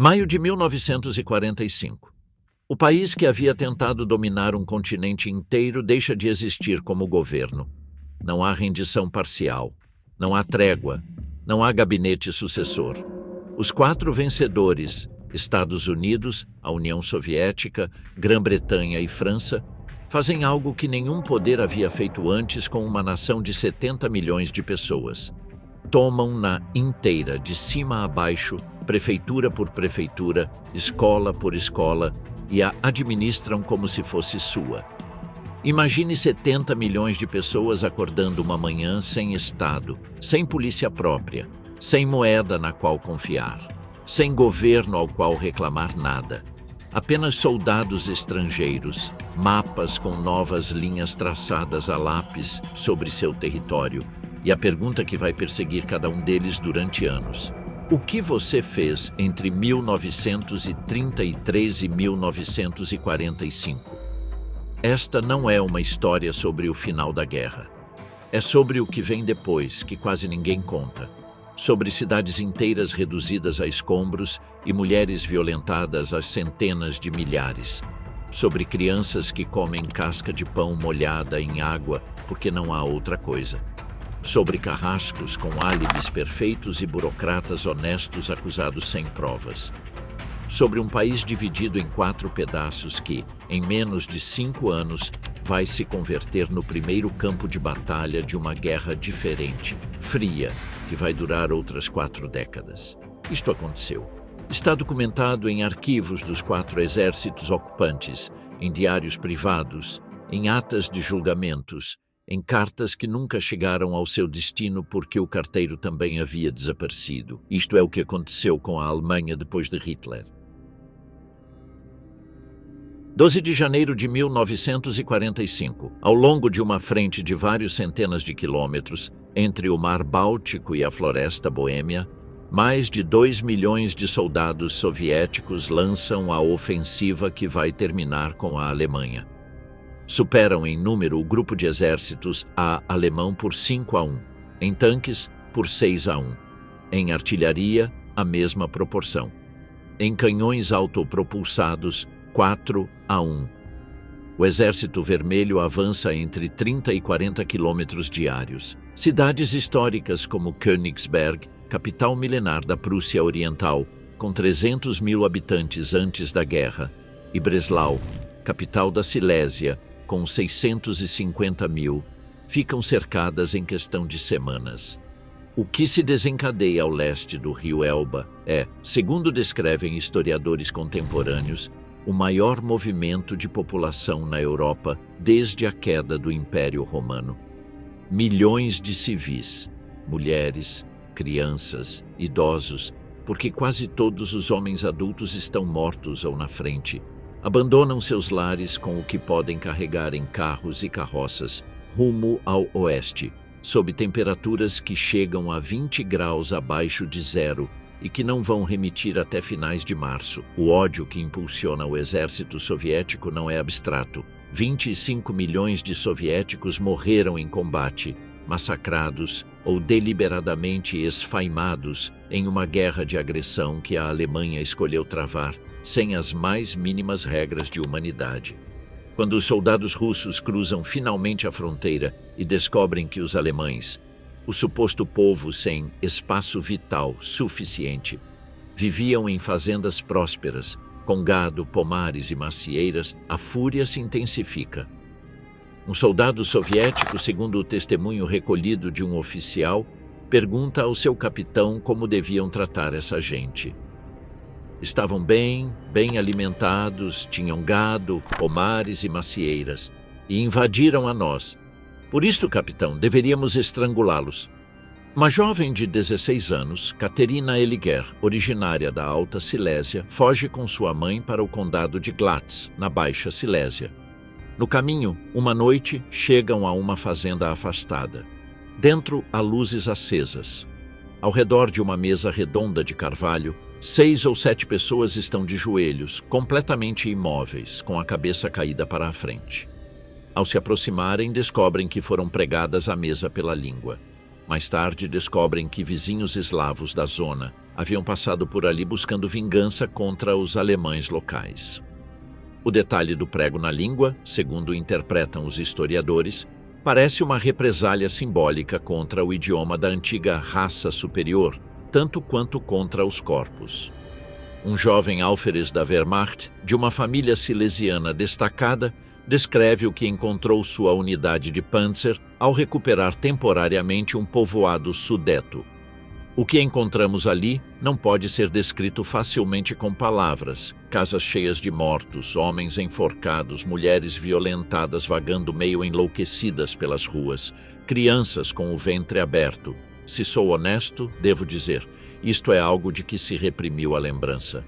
Maio de 1945. O país que havia tentado dominar um continente inteiro deixa de existir como governo. Não há rendição parcial. Não há trégua. Não há gabinete sucessor. Os 4 vencedores, Estados Unidos, a União Soviética, Grã-Bretanha e França, fazem algo que nenhum poder havia feito antes com uma nação de 70 milhões de pessoas. Tomam-na inteira, de cima a baixo, prefeitura por prefeitura, escola por escola, e a administram como se fosse sua. Imagine 70 milhões de pessoas acordando uma manhã sem Estado, sem polícia própria, sem moeda na qual confiar, sem governo ao qual reclamar nada. Apenas soldados estrangeiros, mapas com novas linhas traçadas a lápis sobre seu território, e a pergunta que vai perseguir cada um deles durante anos: o que você fez entre 1933 e 1945? Esta não é uma história sobre o final da guerra. É sobre o que vem depois, que quase ninguém conta. Sobre cidades inteiras reduzidas a escombros e mulheres violentadas a centenas de milhares. Sobre crianças que comem casca de pão molhada em água porque não há outra coisa. Sobre carrascos com álibis perfeitos e burocratas honestos acusados sem provas. Sobre um país dividido em 4 pedaços que, em menos de 5 anos, vai se converter no primeiro campo de batalha de uma guerra diferente, fria, que vai durar outras 4 décadas. Isto aconteceu. Está documentado em arquivos dos 4 exércitos ocupantes, em diários privados, em atas de julgamentos, em cartas que nunca chegaram ao seu destino porque o carteiro também havia desaparecido. Isto é o que aconteceu com a Alemanha depois de Hitler. 12 de janeiro de 1945. Ao longo de uma frente de vários centenas de quilômetros, entre o Mar Báltico e a Floresta Boêmia, mais de 2 milhões de soldados soviéticos lançam a ofensiva que vai terminar com a Alemanha. Superam em número o grupo de exércitos alemão por 5-1, em tanques por 6-1, em artilharia a mesma proporção, em canhões autopropulsados 4-1. O Exército Vermelho avança entre 30 e 40 quilômetros diários. Cidades históricas como Königsberg, capital milenar da Prússia Oriental, com 300 mil habitantes antes da guerra, e Breslau, capital da Silésia, com 650 mil, ficam cercadas em questão de semanas. O que se desencadeia ao leste do rio Elba é, segundo descrevem historiadores contemporâneos, o maior movimento de população na Europa desde a queda do Império Romano. Milhões de civis, mulheres, crianças, idosos, porque quase todos os homens adultos estão mortos ou na frente, abandonam seus lares com o que podem carregar em carros e carroças rumo ao oeste, sob temperaturas que chegam a 20 graus abaixo de zero e que não vão remitir até finais de março. O ódio que impulsiona o exército soviético não é abstrato. 25 milhões de soviéticos morreram em combate, massacrados ou deliberadamente esfaimados em uma guerra de agressão que a Alemanha escolheu travar sem as mais mínimas regras de humanidade. Quando os soldados russos cruzam finalmente a fronteira e descobrem que os alemães, o suposto povo sem espaço vital suficiente, viviam em fazendas prósperas, com gado, pomares e macieiras, a fúria se intensifica. Um soldado soviético, segundo o testemunho recolhido de um oficial, pergunta ao seu capitão como deviam tratar essa gente. Estavam bem alimentados, tinham gado, pomares e macieiras, e invadiram a nós. Por isto, capitão, deveríamos estrangulá-los. Uma jovem de 16 anos, Katerina Eliger, originária da Alta Silésia, foge com sua mãe para o condado de Glatz, na Baixa Silésia. No caminho, uma noite, chegam a uma fazenda afastada. Dentro há luzes acesas. Ao redor de uma mesa redonda de carvalho, 6 ou 7 pessoas estão de joelhos, completamente imóveis, com a cabeça caída para a frente. Ao se aproximarem, descobrem que foram pregadas à mesa pela língua. Mais tarde, descobrem que vizinhos eslavos da zona, haviam passado por ali buscando vingança contra os alemães locais. O detalhe do prego na língua, segundo interpretam os historiadores, parece uma represália simbólica contra o idioma da antiga raça superior, tanto quanto contra os corpos. Um jovem alferes da Wehrmacht, de uma família silesiana destacada, descreve o que encontrou sua unidade de Panzer ao recuperar temporariamente um povoado sudeto. O que encontramos ali não pode ser descrito facilmente com palavras. Casas cheias de mortos, homens enforcados, mulheres violentadas vagando meio enlouquecidas pelas ruas, crianças com o ventre aberto. Se sou honesto, devo dizer, isto é algo de que se reprimiu a lembrança.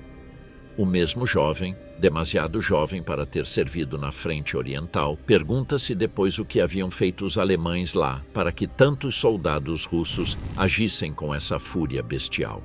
O mesmo jovem, demasiado jovem para ter servido na frente oriental, pergunta-se depois o que haviam feito os alemães lá para que tantos soldados russos agissem com essa fúria bestial.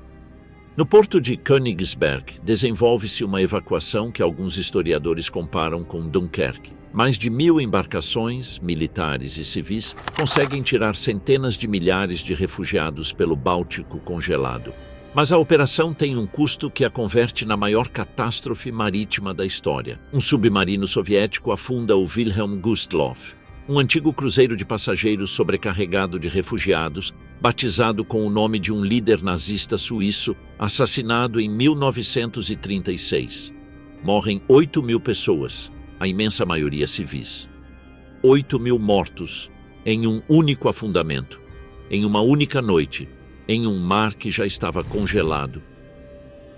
No porto de Königsberg, desenvolve-se uma evacuação que alguns historiadores comparam com Dunkerque. Mais de 1.000 embarcações, militares e civis, conseguem tirar centenas de milhares de refugiados pelo Báltico congelado. Mas a operação tem um custo que a converte na maior catástrofe marítima da história. Um submarino soviético afunda o Wilhelm Gustloff, um antigo cruzeiro de passageiros sobrecarregado de refugiados, batizado com o nome de um líder nazista suíço, assassinado em 1936. Morrem 8.000 pessoas, a imensa maioria civis. 8.000 mortos em um único afundamento, em uma única noite, em um mar que já estava congelado.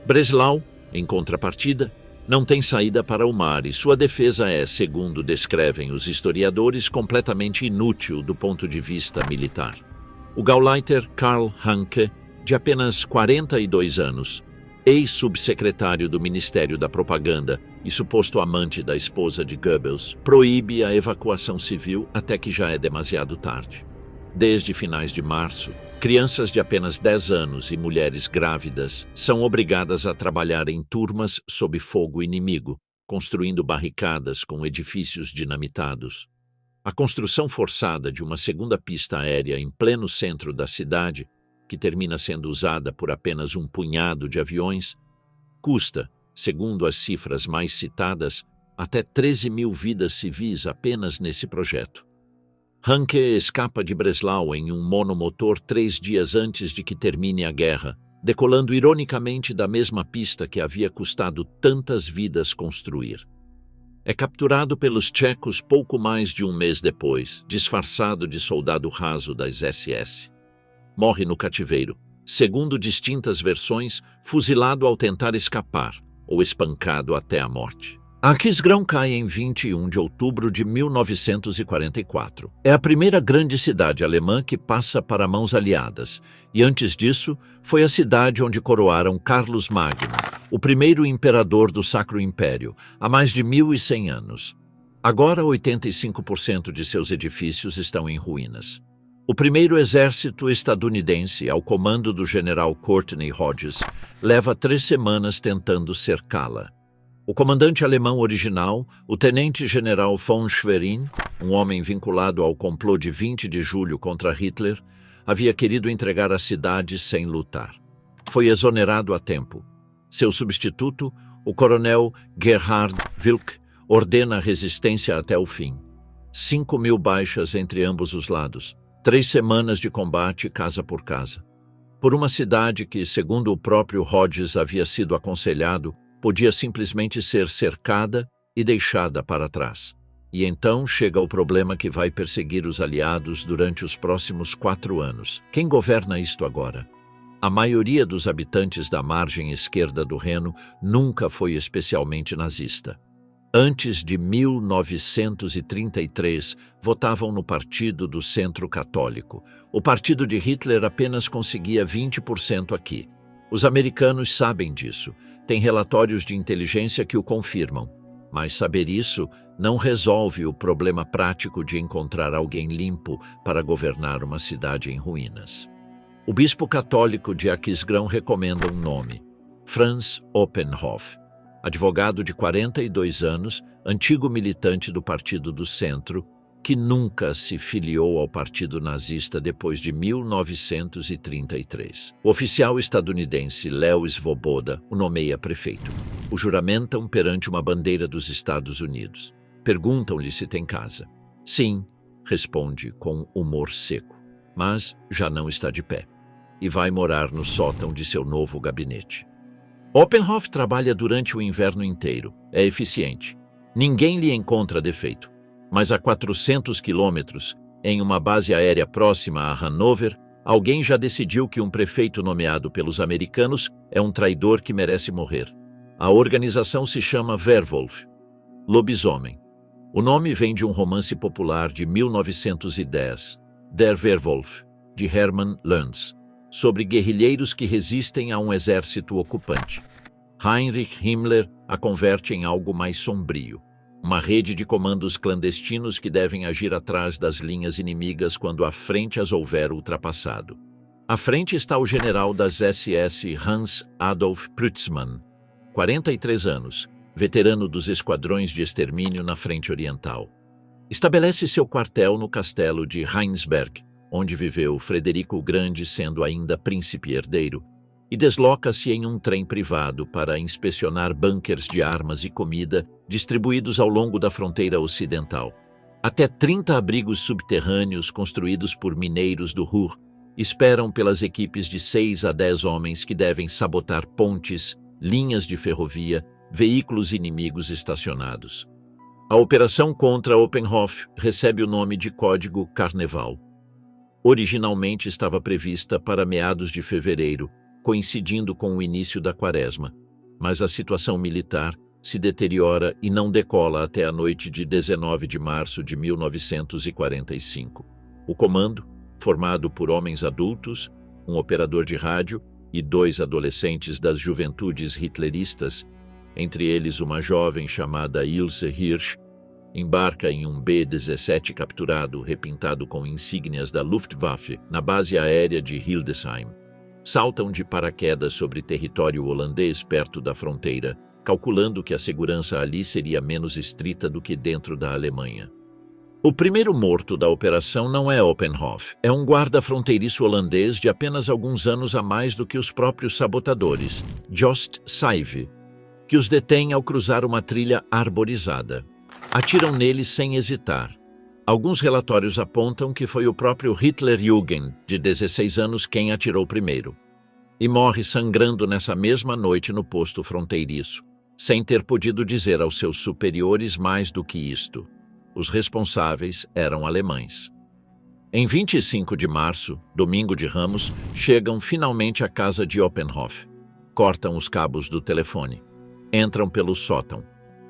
Breslau, em contrapartida, não tem saída para o mar e sua defesa é, segundo descrevem os historiadores, completamente inútil do ponto de vista militar. O Gauleiter Karl Hanke, de apenas 42 anos, ex-subsecretário do Ministério da Propaganda e suposto amante da esposa de Goebbels, proíbe a evacuação civil até que já é demasiado tarde. Desde finais de março, crianças de apenas 10 anos e mulheres grávidas são obrigadas a trabalhar em turmas sob fogo inimigo, construindo barricadas com edifícios dinamitados. A construção forçada de uma segunda pista aérea em pleno centro da cidade, que termina sendo usada por apenas um punhado de aviões, custa, segundo as cifras mais citadas, até 13.000 vidas civis apenas nesse projeto. Hanke escapa de Breslau em um monomotor 3 dias antes de que termine a guerra, decolando ironicamente da mesma pista que havia custado tantas vidas construir. É capturado pelos tchecos pouco mais de um mês depois, disfarçado de soldado raso das SS. Morre no cativeiro, segundo distintas versões, fuzilado ao tentar escapar ou espancado até a morte. Aquisgrão cai em 21 de outubro de 1944. É a primeira grande cidade alemã que passa para mãos aliadas, e antes disso foi a cidade onde coroaram Carlos Magno, o primeiro imperador do Sacro Império, há mais de 1.100 anos. Agora 85% de seus edifícios estão em ruínas. O primeiro exército estadunidense, ao comando do general Courtney Hodges, leva 3 semanas tentando cercá-la. O comandante alemão original, o tenente-general von Schwerin, um homem vinculado ao complô de 20 de julho contra Hitler, havia querido entregar a cidade sem lutar. Foi exonerado a tempo. Seu substituto, o coronel Gerhard Wilk, ordena a resistência até o fim. 5.000 baixas entre ambos os lados. 3 semanas de combate casa por casa. Por uma cidade que, segundo o próprio Hodges havia sido aconselhado, podia simplesmente ser cercada e deixada para trás. E então chega o problema que vai perseguir os aliados durante os próximos 4 anos. Quem governa isto agora? A maioria dos habitantes da margem esquerda do Reno nunca foi especialmente nazista. Antes de 1933, votavam no Partido do Centro Católico. O partido de Hitler apenas conseguia 20% aqui. Os americanos sabem disso. Tem relatórios de inteligência que o confirmam, mas saber isso não resolve o problema prático de encontrar alguém limpo para governar uma cidade em ruínas. O bispo católico de Aquisgrão recomenda um nome: Franz Oppenhoff, advogado de 42 anos, antigo militante do Partido do Centro, que nunca se filiou ao Partido Nazista depois de 1933. O oficial estadunidense Leo Svoboda o nomeia prefeito. O juramentam perante uma bandeira dos Estados Unidos. Perguntam-lhe se tem casa. Sim, responde com humor seco, mas já não está de pé e vai morar no sótão de seu novo gabinete. Oppenhoff trabalha durante o inverno inteiro. É eficiente. Ninguém lhe encontra defeito. Mas a 400 quilômetros, em uma base aérea próxima a Hanover, alguém já decidiu que um prefeito nomeado pelos americanos é um traidor que merece morrer. A organização se chama Werwolf, lobisomem. O nome vem de um romance popular de 1910, Der Werwolf, de Hermann Löns, sobre guerrilheiros que resistem a um exército ocupante. Heinrich Himmler a converte em algo mais sombrio. Uma rede de comandos clandestinos que devem agir atrás das linhas inimigas quando a frente as houver ultrapassado. À frente está o general das SS Hans Adolf Prützmann, 43 anos, veterano dos esquadrões de extermínio na frente oriental. Estabelece seu quartel no castelo de Heinsberg, onde viveu Frederico o Grande sendo ainda príncipe herdeiro, e desloca-se em um trem privado para inspecionar bunkers de armas e comida distribuídos ao longo da fronteira ocidental. Até 30 abrigos subterrâneos construídos por mineiros do Ruhr esperam pelas equipes de 6 a 10 homens que devem sabotar pontes, linhas de ferrovia, veículos inimigos estacionados. A operação contra Oppenhoff recebe o nome de Código Carneval. Originalmente estava prevista para meados de fevereiro, coincidindo com o início da quaresma, mas a situação militar se deteriora e não decola até a noite de 19 de março de 1945. O comando, formado por homens adultos, um operador de rádio e 2 adolescentes das juventudes hitleristas, entre eles uma jovem chamada Ilse Hirsch, embarca em um B-17 capturado, repintado com insígnias da Luftwaffe, na base aérea de Hildesheim. Saltam de paraquedas sobre território holandês perto da fronteira, calculando que a segurança ali seria menos estrita do que dentro da Alemanha. O primeiro morto da operação não é Oppenhoff, é um guarda fronteiriço holandês de apenas alguns anos a mais do que os próprios sabotadores, Jost Saive, que os detém ao cruzar uma trilha arborizada. Atiram nele sem hesitar. Alguns relatórios apontam que foi o próprio Hitlerjugend, de 16 anos, quem atirou primeiro. E morre sangrando nessa mesma noite no posto fronteiriço, sem ter podido dizer aos seus superiores mais do que isto. Os responsáveis eram alemães. Em 25 de março, domingo de Ramos, chegam finalmente à casa de Oppenhoff. Cortam os cabos do telefone. Entram pelo sótão.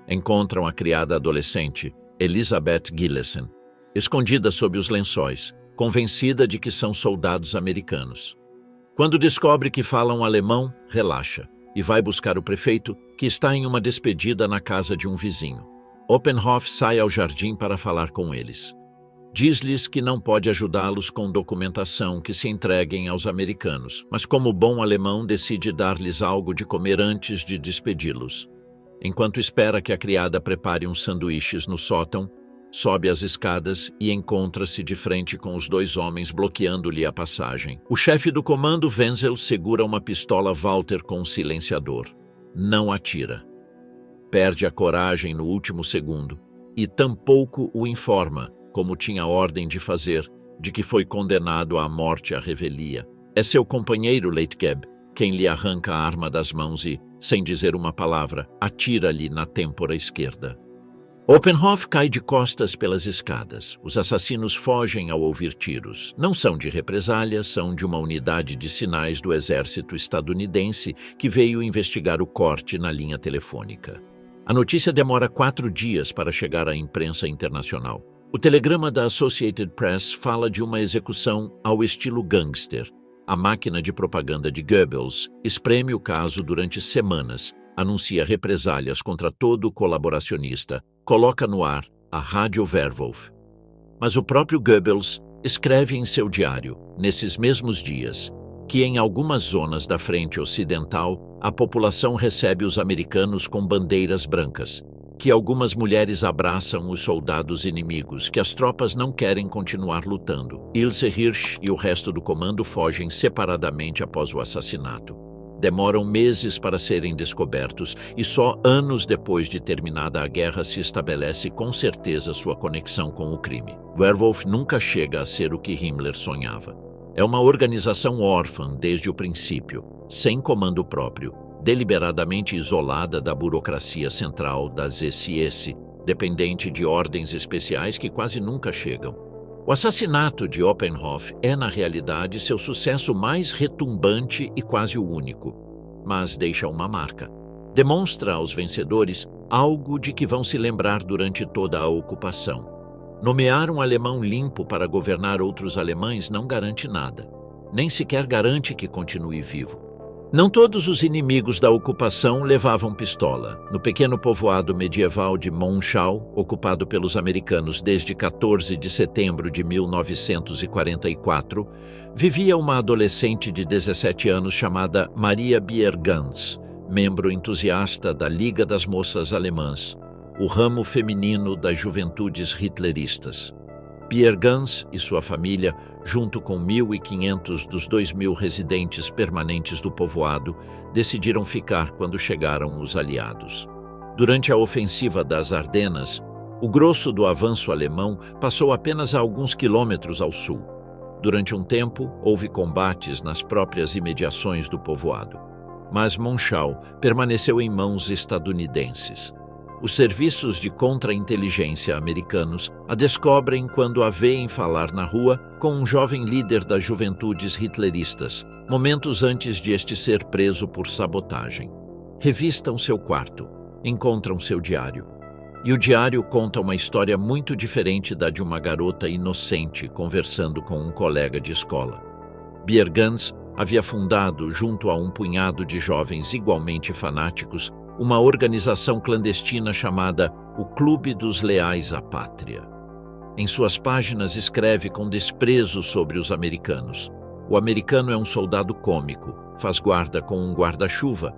Encontram a criada adolescente, Elisabeth Gillesen, escondida sob os lençóis, convencida de que são soldados americanos. Quando descobre que falam alemão, relaxa e vai buscar o prefeito, que está em uma despedida na casa de um vizinho. Oppenhoff sai ao jardim para falar com eles. Diz-lhes que não pode ajudá-los com documentação que se entreguem aos americanos, mas como bom alemão decide dar-lhes algo de comer antes de despedi-los. Enquanto espera que a criada prepare uns sanduíches no sótão, sobe as escadas e encontra-se de frente com os 2 homens bloqueando-lhe a passagem. O chefe do comando, Wenzel, segura uma pistola Walter com um silenciador. Não atira. Perde a coragem no último segundo e tampouco o informa, como tinha ordem de fazer, de que foi condenado à morte à revelia. É seu companheiro, Leitgeb, quem lhe arranca a arma das mãos e, sem dizer uma palavra, atira-lhe na têmpora esquerda. Oppenhoff cai de costas pelas escadas. Os assassinos fogem ao ouvir tiros. Não são de represália, são de uma unidade de sinais do exército estadunidense que veio investigar o corte na linha telefônica. A notícia demora 4 dias para chegar à imprensa internacional. O telegrama da Associated Press fala de uma execução ao estilo gangster. A máquina de propaganda de Goebbels espreme o caso durante semanas, anuncia represálias contra todo colaboracionista, coloca no ar a Rádio Werwolf. Mas o próprio Goebbels escreve em seu diário, nesses mesmos dias, que em algumas zonas da frente ocidental a população recebe os americanos com bandeiras brancas, que algumas mulheres abraçam os soldados inimigos, que as tropas não querem continuar lutando. Ilse Hirsch e o resto do comando fogem separadamente após o assassinato. Demoram meses para serem descobertos e só anos depois de terminada a guerra se estabelece com certeza sua conexão com o crime. Werwolf nunca chega a ser o que Himmler sonhava. É uma organização órfã desde o princípio, sem comando próprio, deliberadamente isolada da burocracia central das SS, dependente de ordens especiais que quase nunca chegam. O assassinato de Oppenhoff é, na realidade, seu sucesso mais retumbante e quase o único, mas deixa uma marca. Demonstra aos vencedores algo de que vão se lembrar durante toda a ocupação. Nomear um alemão limpo para governar outros alemães não garante nada, nem sequer garante que continue vivo. Não todos os inimigos da ocupação levavam pistola. No pequeno povoado medieval de Monschau, ocupado pelos americanos desde 14 de setembro de 1944, vivia uma adolescente de 17 anos chamada Maria Biergans, membro entusiasta da Liga das Moças Alemãs, o ramo feminino das juventudes hitleristas. Biergans e sua família, junto com 1.500 dos 2.000 residentes permanentes do povoado, decidiram ficar quando chegaram os aliados. Durante a ofensiva das Ardenas, o grosso do avanço alemão passou apenas a alguns quilômetros ao sul. Durante um tempo, houve combates nas próprias imediações do povoado. Mas Monschau permaneceu em mãos estadunidenses. Os serviços de contra-inteligência americanos a descobrem quando a veem falar na rua com um jovem líder das juventudes hitleristas, momentos antes de este ser preso por sabotagem. Revistam seu quarto, encontram seu diário. E o diário conta uma história muito diferente da de uma garota inocente conversando com um colega de escola. Biergans havia fundado, junto a um punhado de jovens igualmente fanáticos, uma organização clandestina chamada o Clube dos Leais à Pátria. Em suas páginas escreve com desprezo sobre os americanos. O americano é um soldado cômico, faz guarda com um guarda-chuva.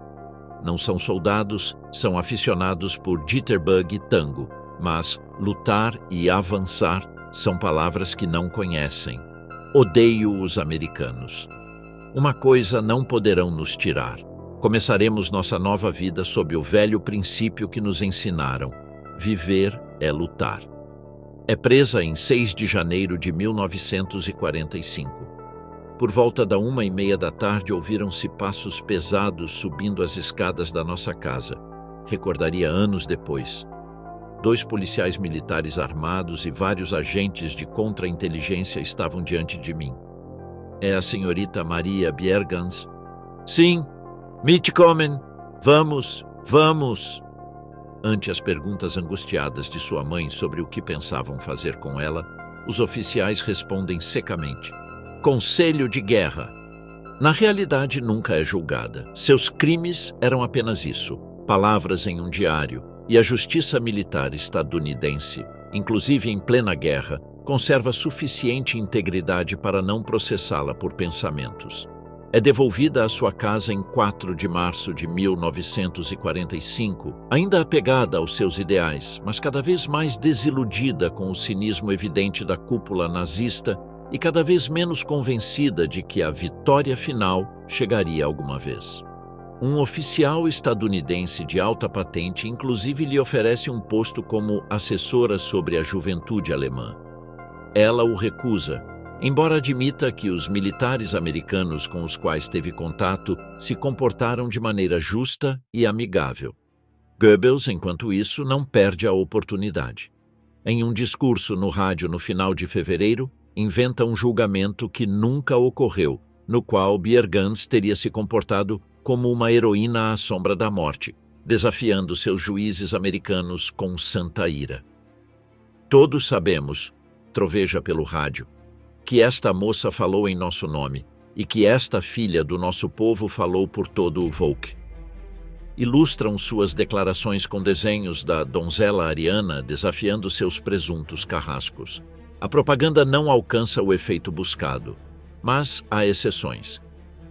Não são soldados, são aficionados por jitterbug e tango, mas lutar e avançar são palavras que não conhecem. Odeio os americanos. Uma coisa não poderão nos tirar. Começaremos nossa nova vida sob o velho princípio que nos ensinaram: viver é lutar. É presa em 6 de janeiro de 1945. Por volta da 1h30 da tarde ouviram-se passos pesados subindo as escadas da nossa casa. Recordaria anos depois. 2 policiais militares armados e vários agentes de contra-inteligência estavam diante de mim. É a senhorita Maria Biergans? Sim. Mitkommen, vamos, vamos! Ante as perguntas angustiadas de sua mãe sobre o que pensavam fazer com ela, os oficiais respondem secamente: Conselho de guerra. Na realidade, nunca é julgada. Seus crimes eram apenas isso, palavras em um diário, e a justiça militar estadunidense, inclusive em plena guerra, conserva suficiente integridade para não processá-la por pensamentos. É devolvida à sua casa em 4 de março de 1945, ainda apegada aos seus ideais, mas cada vez mais desiludida com o cinismo evidente da cúpula nazista e cada vez menos convencida de que a vitória final chegaria alguma vez. Um oficial estadunidense de alta patente inclusive lhe oferece um posto como assessora sobre a juventude alemã. Ela o recusa, embora admita que os militares americanos com os quais teve contato se comportaram de maneira justa e amigável. Goebbels, enquanto isso, não perde a oportunidade. Em um discurso no rádio no final de fevereiro, inventa um julgamento que nunca ocorreu, no qual Biergans teria se comportado como uma heroína à sombra da morte, desafiando seus juízes americanos com santa ira. Todos sabemos, troveja pelo rádio, que esta moça falou em nosso nome e que esta filha do nosso povo falou por todo o Volk. Ilustram suas declarações com desenhos da donzela ariana desafiando seus presuntos carrascos. A propaganda não alcança o efeito buscado, mas há exceções.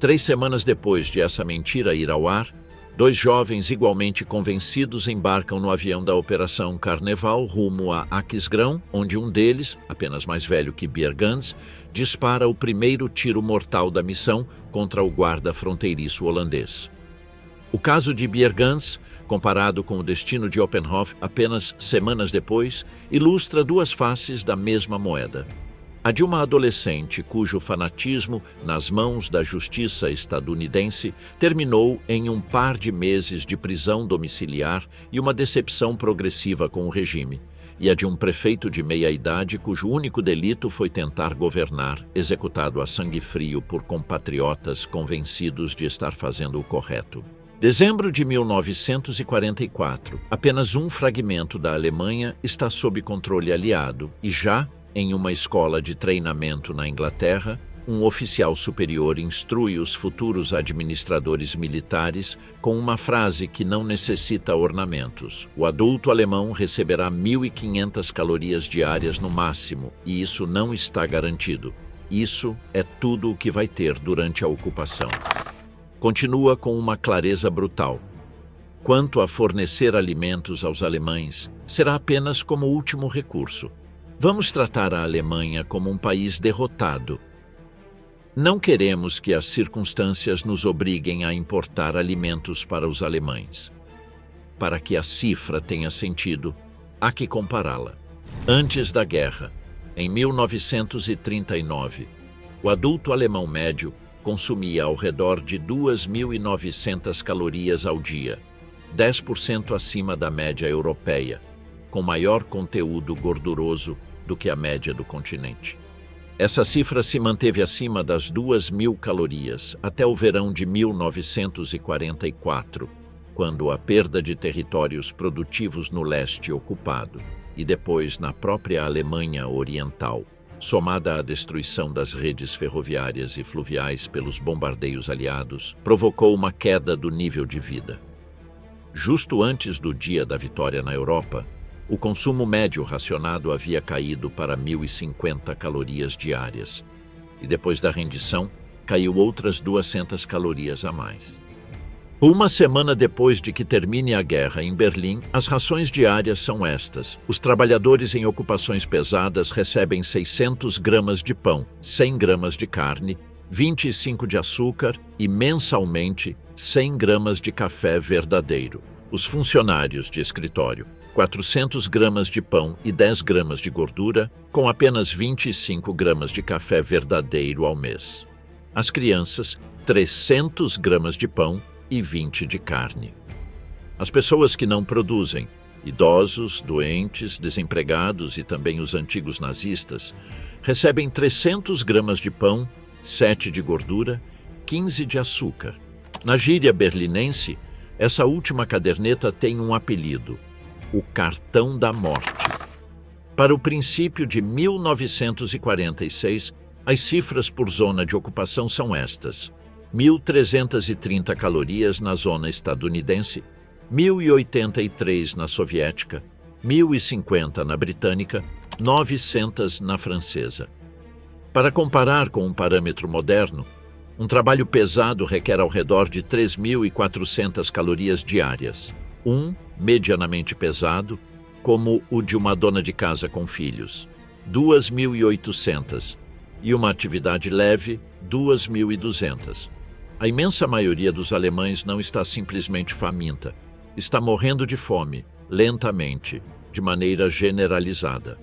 3 semanas depois de essa mentira ir ao ar, Dois jovens igualmente convencidos embarcam no avião da Operação Carneval rumo a Aquisgrão, onde um deles, apenas mais velho que Biergans, dispara o primeiro tiro mortal da missão contra o guarda fronteiriço holandês. O caso de Biergans, comparado com o destino de Oppenhoff apenas semanas depois, ilustra duas faces da mesma moeda. A de uma adolescente cujo fanatismo nas mãos da justiça estadunidense terminou em um par de meses de prisão domiciliar e uma decepção progressiva com o regime, e a de um prefeito de meia-idade cujo único delito foi tentar governar, executado a sangue frio por compatriotas convencidos de estar fazendo o correto. Dezembro de 1944, apenas um fragmento da Alemanha está sob controle aliado e já, em uma escola de treinamento na Inglaterra, um oficial superior instrui os futuros administradores militares com uma frase que não necessita ornamentos. O adulto alemão receberá 1.500 calorias diárias no máximo, e isso não está garantido. Isso é tudo o que vai ter durante a ocupação. Continua com uma clareza brutal. Quanto a fornecer alimentos aos alemães, será apenas como último recurso. Vamos tratar a Alemanha como um país derrotado. Não queremos que as circunstâncias nos obriguem a importar alimentos para os alemães. Para que a cifra tenha sentido, há que compará-la. Antes da guerra, em 1939, o adulto alemão médio consumia ao redor de 2.900 calorias ao dia, 10% acima da média europeia, com maior conteúdo gorduroso do que a média do continente. Essa cifra se manteve acima das 2.000 calorias até o verão de 1944, quando a perda de territórios produtivos no leste ocupado e depois na própria Alemanha Oriental, somada à destruição das redes ferroviárias e fluviais pelos bombardeios aliados, provocou uma queda do nível de vida. Justo antes do dia da vitória na Europa, o consumo médio racionado havia caído para 1.050 calorias diárias, e depois da rendição, caiu outras 200 calorias a mais. Uma semana depois de que termine a guerra em Berlim, as rações diárias são estas. Os trabalhadores em ocupações pesadas recebem 600 gramas de pão, 100 gramas de carne, 25 de açúcar e, mensalmente, 100 gramas de café verdadeiro. Os funcionários de escritório, 400 gramas de pão e 10 gramas de gordura, com apenas 25 gramas de café verdadeiro ao mês. As crianças, 300 gramas de pão e 20 de carne. As pessoas que não produzem, idosos, doentes, desempregados e também os antigos nazistas, recebem 300 gramas de pão, 7 de gordura, 15 de açúcar. Na gíria berlinense, essa última caderneta tem um apelido: o cartão da morte. Para o princípio de 1946, as cifras por zona de ocupação são estas: 1.330 calorias na zona estadunidense, 1.083 na soviética, 1.050 na britânica, 900 na francesa. Para comparar com um parâmetro moderno, um trabalho pesado requer ao redor de 3.400 calorias diárias. Medianamente pesado, como o de uma dona de casa com filhos, 2.800, e uma atividade leve, 2.200. A imensa maioria dos alemães não está simplesmente faminta, está morrendo de fome, lentamente, de maneira generalizada.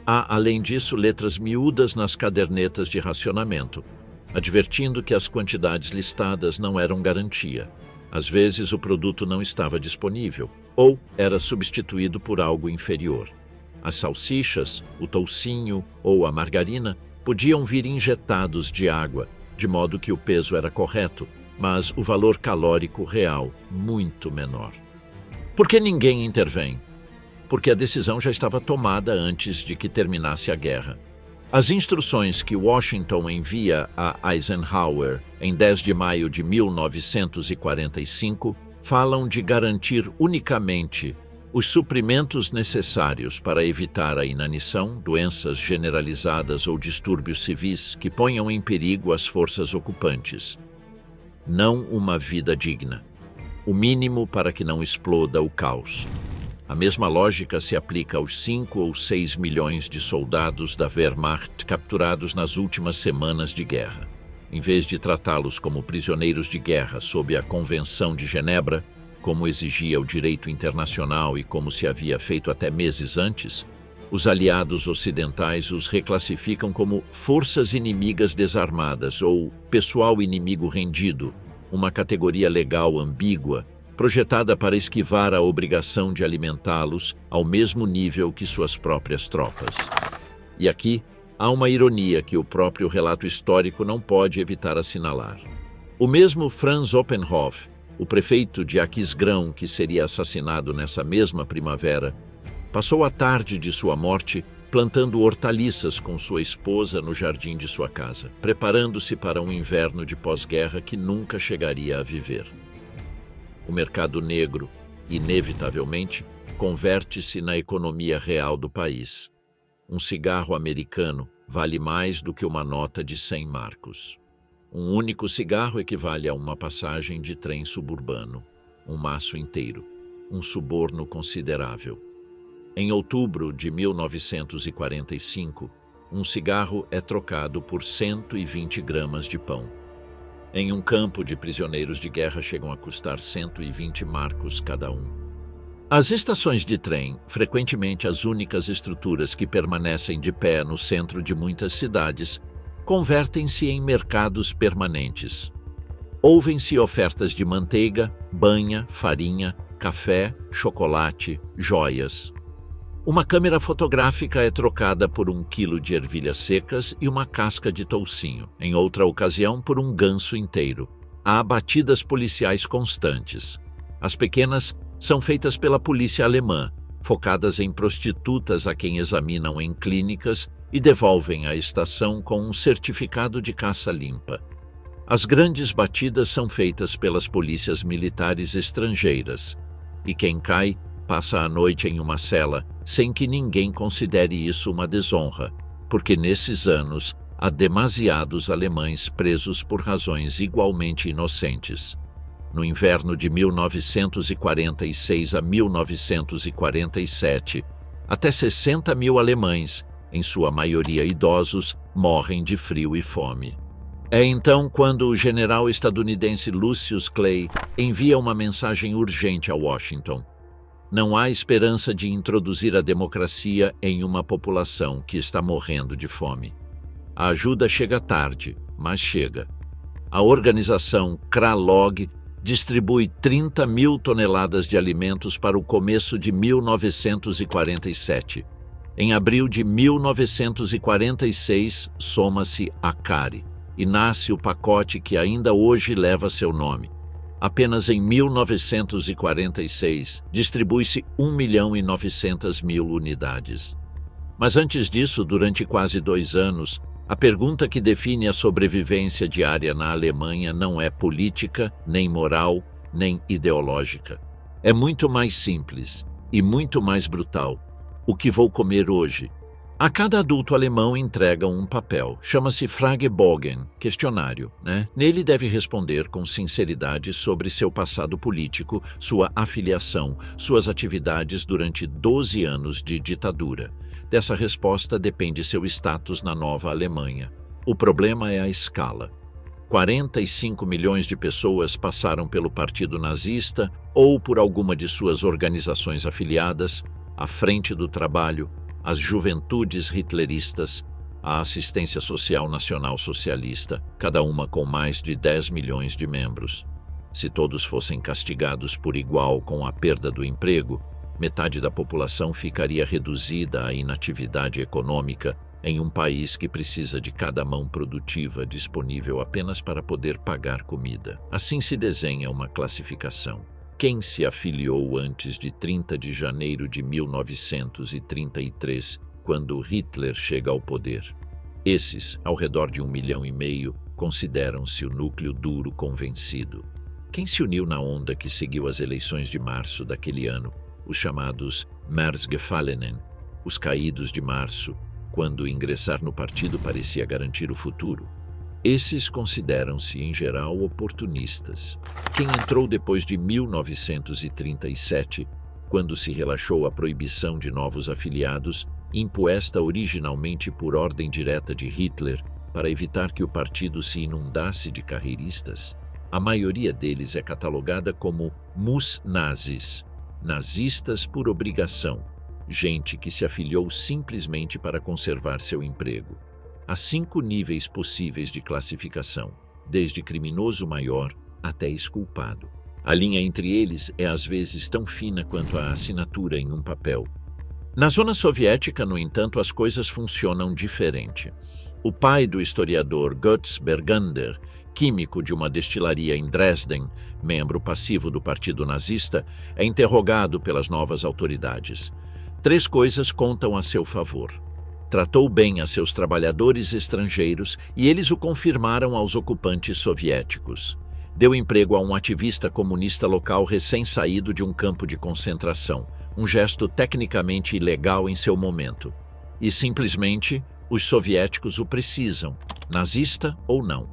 Há, além disso, letras miúdas nas cadernetas de racionamento, advertindo que as quantidades listadas não eram garantia. Às vezes o produto não estava disponível, ou era substituído por algo inferior. As salsichas, o toucinho ou a margarina podiam vir injetados de água, de modo que o peso era correto, mas o valor calórico real muito menor. Por que ninguém intervém? Porque a decisão já estava tomada antes de que terminasse a guerra. As instruções que Washington envia a Eisenhower em 10 de maio de 1945 falam de garantir unicamente os suprimentos necessários para evitar a inanição, doenças generalizadas ou distúrbios civis que ponham em perigo as forças ocupantes. Não uma vida digna. o mínimo para que não exploda o caos. A mesma lógica se aplica aos 5 ou 6 milhões de soldados da Wehrmacht capturados nas últimas semanas de guerra. Em vez de tratá-los como prisioneiros de guerra sob a Convenção de Genebra, como exigia o direito internacional e como se havia feito até meses antes, os aliados ocidentais os reclassificam como forças inimigas desarmadas ou pessoal inimigo rendido, uma categoria legal ambígua, projetada para esquivar a obrigação de alimentá-los ao mesmo nível que suas próprias tropas. E aqui há uma ironia que o próprio relato histórico não pode evitar assinalar. O mesmo Franz Oppenhoff, o prefeito de Aquisgrão, que seria assassinado nessa mesma primavera, passou a tarde de sua morte plantando hortaliças com sua esposa no jardim de sua casa, preparando-se para um inverno de pós-guerra que nunca chegaria a viver. O mercado negro, inevitavelmente, converte-se na economia real do país. Um cigarro americano vale mais do que uma nota de 100 marcos. Um único cigarro equivale a uma passagem de trem suburbano, um maço inteiro, um suborno considerável. Em outubro de 1945, um cigarro é trocado por 120 gramas de pão. Em um campo de prisioneiros de guerra chegam a custar 120 marcos cada um. As estações de trem, frequentemente as únicas estruturas que permanecem de pé no centro de muitas cidades, convertem-se em mercados permanentes. Ouvem-se ofertas de manteiga, banha, farinha, café, chocolate, joias. Uma câmera fotográfica é trocada por 1 quilo de ervilhas secas e uma casca de toucinho, em outra ocasião por um ganso inteiro. Há batidas policiais constantes. As pequenas são feitas pela polícia alemã, focadas em prostitutas a quem examinam em clínicas e devolvem à estação com um certificado de caça limpa. As grandes batidas são feitas pelas polícias militares estrangeiras, e quem cai passa a noite em uma cela sem que ninguém considere isso uma desonra, porque nesses anos há demasiados alemães presos por razões igualmente inocentes. No inverno de 1946 a 1947, até 60 mil alemães, em sua maioria idosos, morrem de frio e fome. É então quando o general estadunidense Lucius Clay envia uma mensagem urgente a Washington. Não há esperança de introduzir a democracia em uma população que está morrendo de fome. A ajuda chega tarde, mas chega. A organização Kralog distribui 30 mil toneladas de alimentos para o começo de 1947. Em abril de 1946, soma-se a CARI e nasce o pacote que ainda hoje leva seu nome. Apenas em 1946, distribui-se 1.900.000 unidades. Mas antes disso, durante quase 2 anos, a pergunta que define a sobrevivência diária na Alemanha não é política, nem moral, nem ideológica. É muito mais simples e muito mais brutal. O que vou comer hoje? A cada adulto alemão entregam um papel, chama-se Fragebogen, questionário, Nele deve responder com sinceridade sobre seu passado político, sua afiliação, suas atividades durante 12 anos de ditadura. Dessa resposta depende seu status na nova Alemanha. O problema é a escala. 45 milhões de pessoas passaram pelo Partido Nazista ou por alguma de suas organizações afiliadas, a Frente do Trabalho, as Juventudes Hitleristas, a Assistência Social Nacional Socialista, cada uma com mais de 10 milhões de membros. Se todos fossem castigados por igual com a perda do emprego, metade da população ficaria reduzida à inatividade econômica em um país que precisa de cada mão produtiva disponível apenas para poder pagar comida. Assim se desenha uma classificação. Quem se afiliou antes de 30 de janeiro de 1933, quando Hitler chega ao poder? Esses, ao redor de 1,5 milhão, consideram-se o núcleo duro convencido. Quem se uniu na onda que seguiu as eleições de março daquele ano, os chamados Märzgefallenen, os caídos de março, quando ingressar no partido parecia garantir o futuro? Esses consideram-se, em geral, oportunistas. Quem entrou depois de 1937, quando se relaxou a proibição de novos afiliados, imposta originalmente por ordem direta de Hitler, para evitar que o partido se inundasse de carreiristas, a maioria deles é catalogada como Mus-Nazis, nazistas por obrigação, gente que se afiliou simplesmente para conservar seu emprego. Há 5 níveis possíveis de classificação, desde criminoso maior até exculpado. A linha entre eles é às vezes tão fina quanto a assinatura em um papel. Na zona soviética, no entanto, as coisas funcionam diferente. O pai do historiador Götz Bergander, químico de uma destilaria em Dresden, membro passivo do Partido Nazista, é interrogado pelas novas autoridades. 3 coisas contam a seu favor. Tratou bem a seus trabalhadores estrangeiros e eles o confirmaram aos ocupantes soviéticos. Deu emprego a um ativista comunista local recém-saído de um campo de concentração, um gesto tecnicamente ilegal em seu momento. E simplesmente, os soviéticos o precisam, nazista ou não.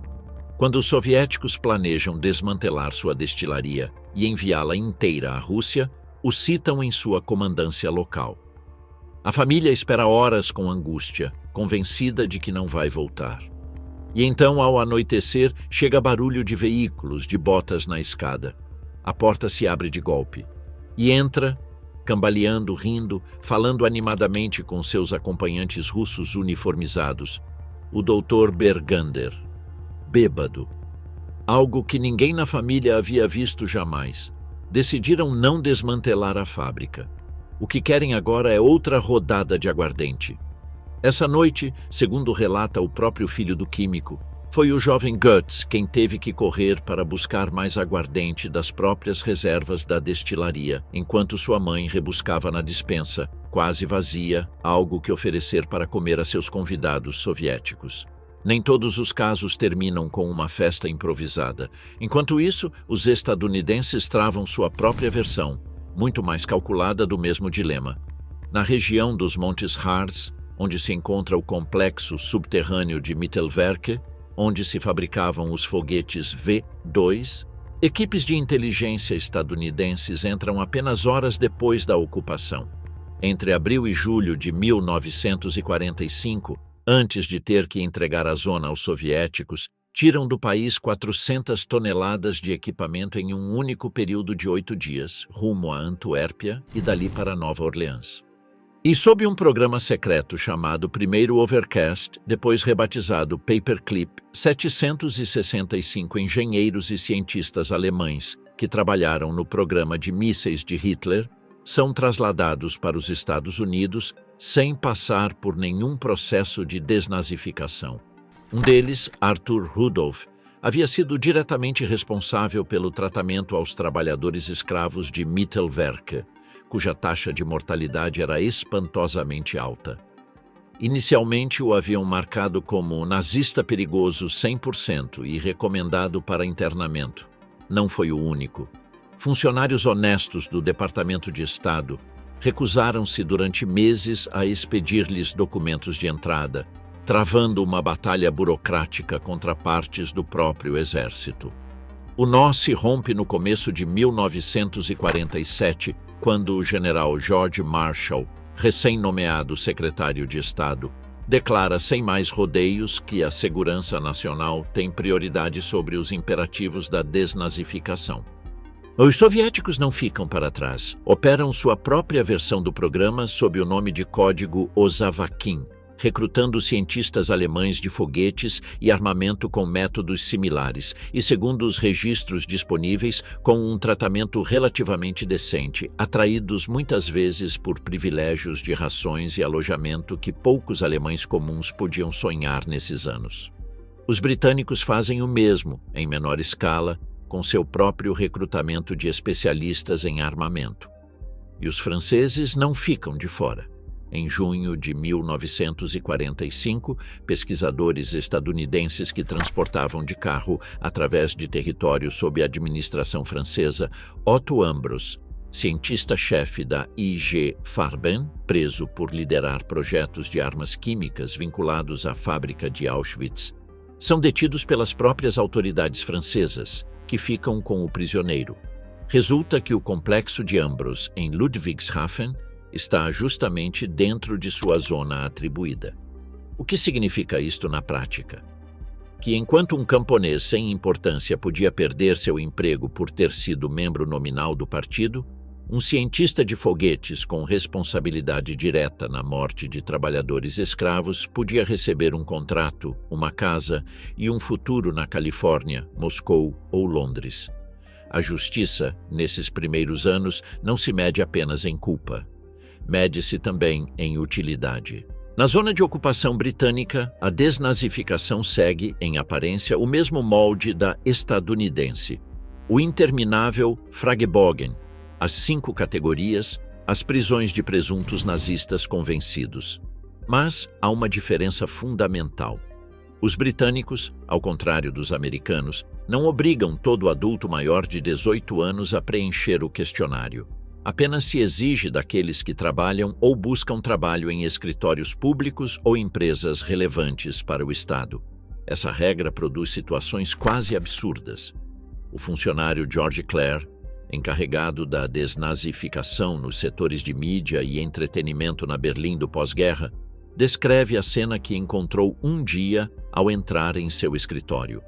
Quando os soviéticos planejam desmantelar sua destilaria e enviá-la inteira à Rússia, o citam em sua comandância local. A família espera horas com angústia, convencida de que não vai voltar. E então, ao anoitecer, chega barulho de veículos, de botas na escada. A porta se abre de golpe. E entra, cambaleando, rindo, falando animadamente com seus acompanhantes russos uniformizados, o Dr. Bergander, bêbado. Algo que ninguém na família havia visto jamais. Decidiram não desmantelar a fábrica. O que querem agora é outra rodada de aguardente. Essa noite, segundo relata o próprio filho do químico, foi o jovem Götz quem teve que correr para buscar mais aguardente das próprias reservas da destilaria, enquanto sua mãe rebuscava na despensa, quase vazia, algo que oferecer para comer a seus convidados soviéticos. Nem todos os casos terminam com uma festa improvisada. Enquanto isso, os estadunidenses travam sua própria versão, muito mais calculada do mesmo dilema. Na região dos Montes Harz, onde se encontra o complexo subterrâneo de Mittelwerke, onde se fabricavam os foguetes V-2, equipes de inteligência estadunidenses entram apenas horas depois da ocupação. Entre abril e julho de 1945, antes de ter que entregar a zona aos soviéticos, tiram do país 400 toneladas de equipamento em um único período de 8 dias, rumo a Antuérpia e dali para Nova Orleans. E sob um programa secreto chamado Primeiro Overcast, depois rebatizado Paperclip, 765 engenheiros e cientistas alemães que trabalharam no programa de mísseis de Hitler são trasladados para os Estados Unidos sem passar por nenhum processo de desnazificação. Um deles, Arthur Rudolph, havia sido diretamente responsável pelo tratamento aos trabalhadores escravos de Mittelwerke, cuja taxa de mortalidade era espantosamente alta. Inicialmente o haviam marcado como nazista perigoso 100% e recomendado para internamento. Não foi o único. Funcionários honestos do Departamento de Estado recusaram-se durante meses a expedir-lhes documentos de entrada, travando uma batalha burocrática contra partes do próprio exército. O nó se rompe no começo de 1947, quando o general George Marshall, recém-nomeado secretário de Estado, declara sem mais rodeios que a segurança nacional tem prioridade sobre os imperativos da desnazificação. Os soviéticos não ficam para trás. Operam sua própria versão do programa sob o nome de código Osavakin, recrutando cientistas alemães de foguetes e armamento com métodos similares e, segundo os registros disponíveis, com um tratamento relativamente decente, atraídos muitas vezes por privilégios de rações e alojamento que poucos alemães comuns podiam sonhar nesses anos. Os britânicos fazem o mesmo, em menor escala, com seu próprio recrutamento de especialistas em armamento. E os franceses não ficam de fora. Em junho de 1945, pesquisadores estadunidenses que transportavam de carro através de território sob administração francesa, Otto Ambros, cientista-chefe da IG Farben, preso por liderar projetos de armas químicas vinculados à fábrica de Auschwitz, São detidos pelas próprias autoridades francesas, que ficam com o prisioneiro. Resulta que o complexo de Ambros, em Ludwigshafen, está justamente dentro de sua zona atribuída. O que significa isto na prática? Que enquanto um camponês sem importância podia perder seu emprego por ter sido membro nominal do partido, um cientista de foguetes com responsabilidade direta na morte de trabalhadores escravos podia receber um contrato, uma casa e um futuro na Califórnia, Moscou ou Londres. A justiça, nesses primeiros anos, não se mede apenas em culpa. Mede-se também em utilidade. Na zona de ocupação britânica, a desnazificação segue, em aparência, o mesmo molde da estadunidense. O interminável Fragebogen, as 5 categorias, as prisões de presuntos nazistas convencidos. Mas há uma diferença fundamental. Os britânicos, ao contrário dos americanos, não obrigam todo adulto maior de 18 anos a preencher o questionário. Apenas se exige daqueles que trabalham ou buscam trabalho em escritórios públicos ou empresas relevantes para o Estado. Essa regra produz situações quase absurdas. O funcionário George Clare, encarregado da desnazificação nos setores de mídia e entretenimento na Berlim do pós-guerra, descreve a cena que encontrou um dia ao entrar em seu escritório.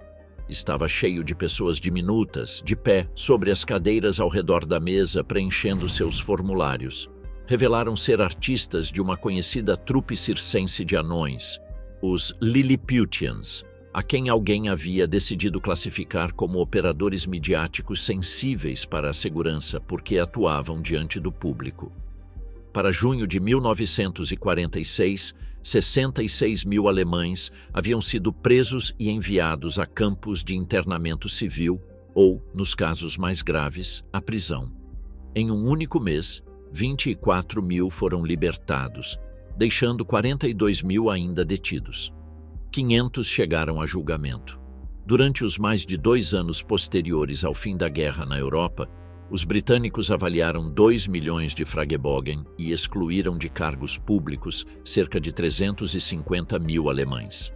Estava cheio de pessoas diminutas, de pé, sobre as cadeiras ao redor da mesa, preenchendo seus formulários. Revelaram ser artistas de uma conhecida trupe circense de anões, os Lilliputians, a quem alguém havia decidido classificar como operadores midiáticos sensíveis para a segurança porque atuavam diante do público. Para junho de 1946, 66 mil alemães haviam sido presos e enviados a campos de internamento civil ou, nos casos mais graves, à prisão. Em um único mês, 24 mil foram libertados, deixando 42 mil ainda detidos. 500 chegaram a julgamento. Durante os mais de 2 anos posteriores ao fim da guerra na Europa, os britânicos avaliaram 2 milhões de Fragebogen e excluíram de cargos públicos cerca de 350 mil alemães.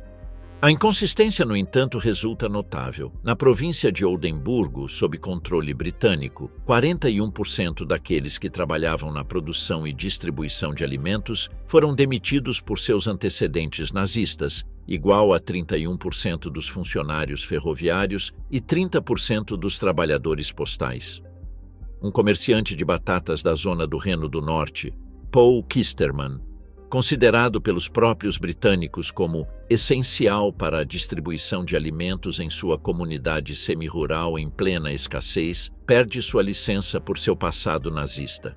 A inconsistência, no entanto, resulta notável. Na província de Oldemburgo, sob controle britânico, 41% daqueles que trabalhavam na produção e distribuição de alimentos foram demitidos por seus antecedentes nazistas, igual a 31% dos funcionários ferroviários e 30% dos trabalhadores postais. Um comerciante de batatas da zona do Reno do Norte, Paul Kisterman, considerado pelos próprios britânicos como essencial para a distribuição de alimentos em sua comunidade semi-rural em plena escassez, perde sua licença por seu passado nazista.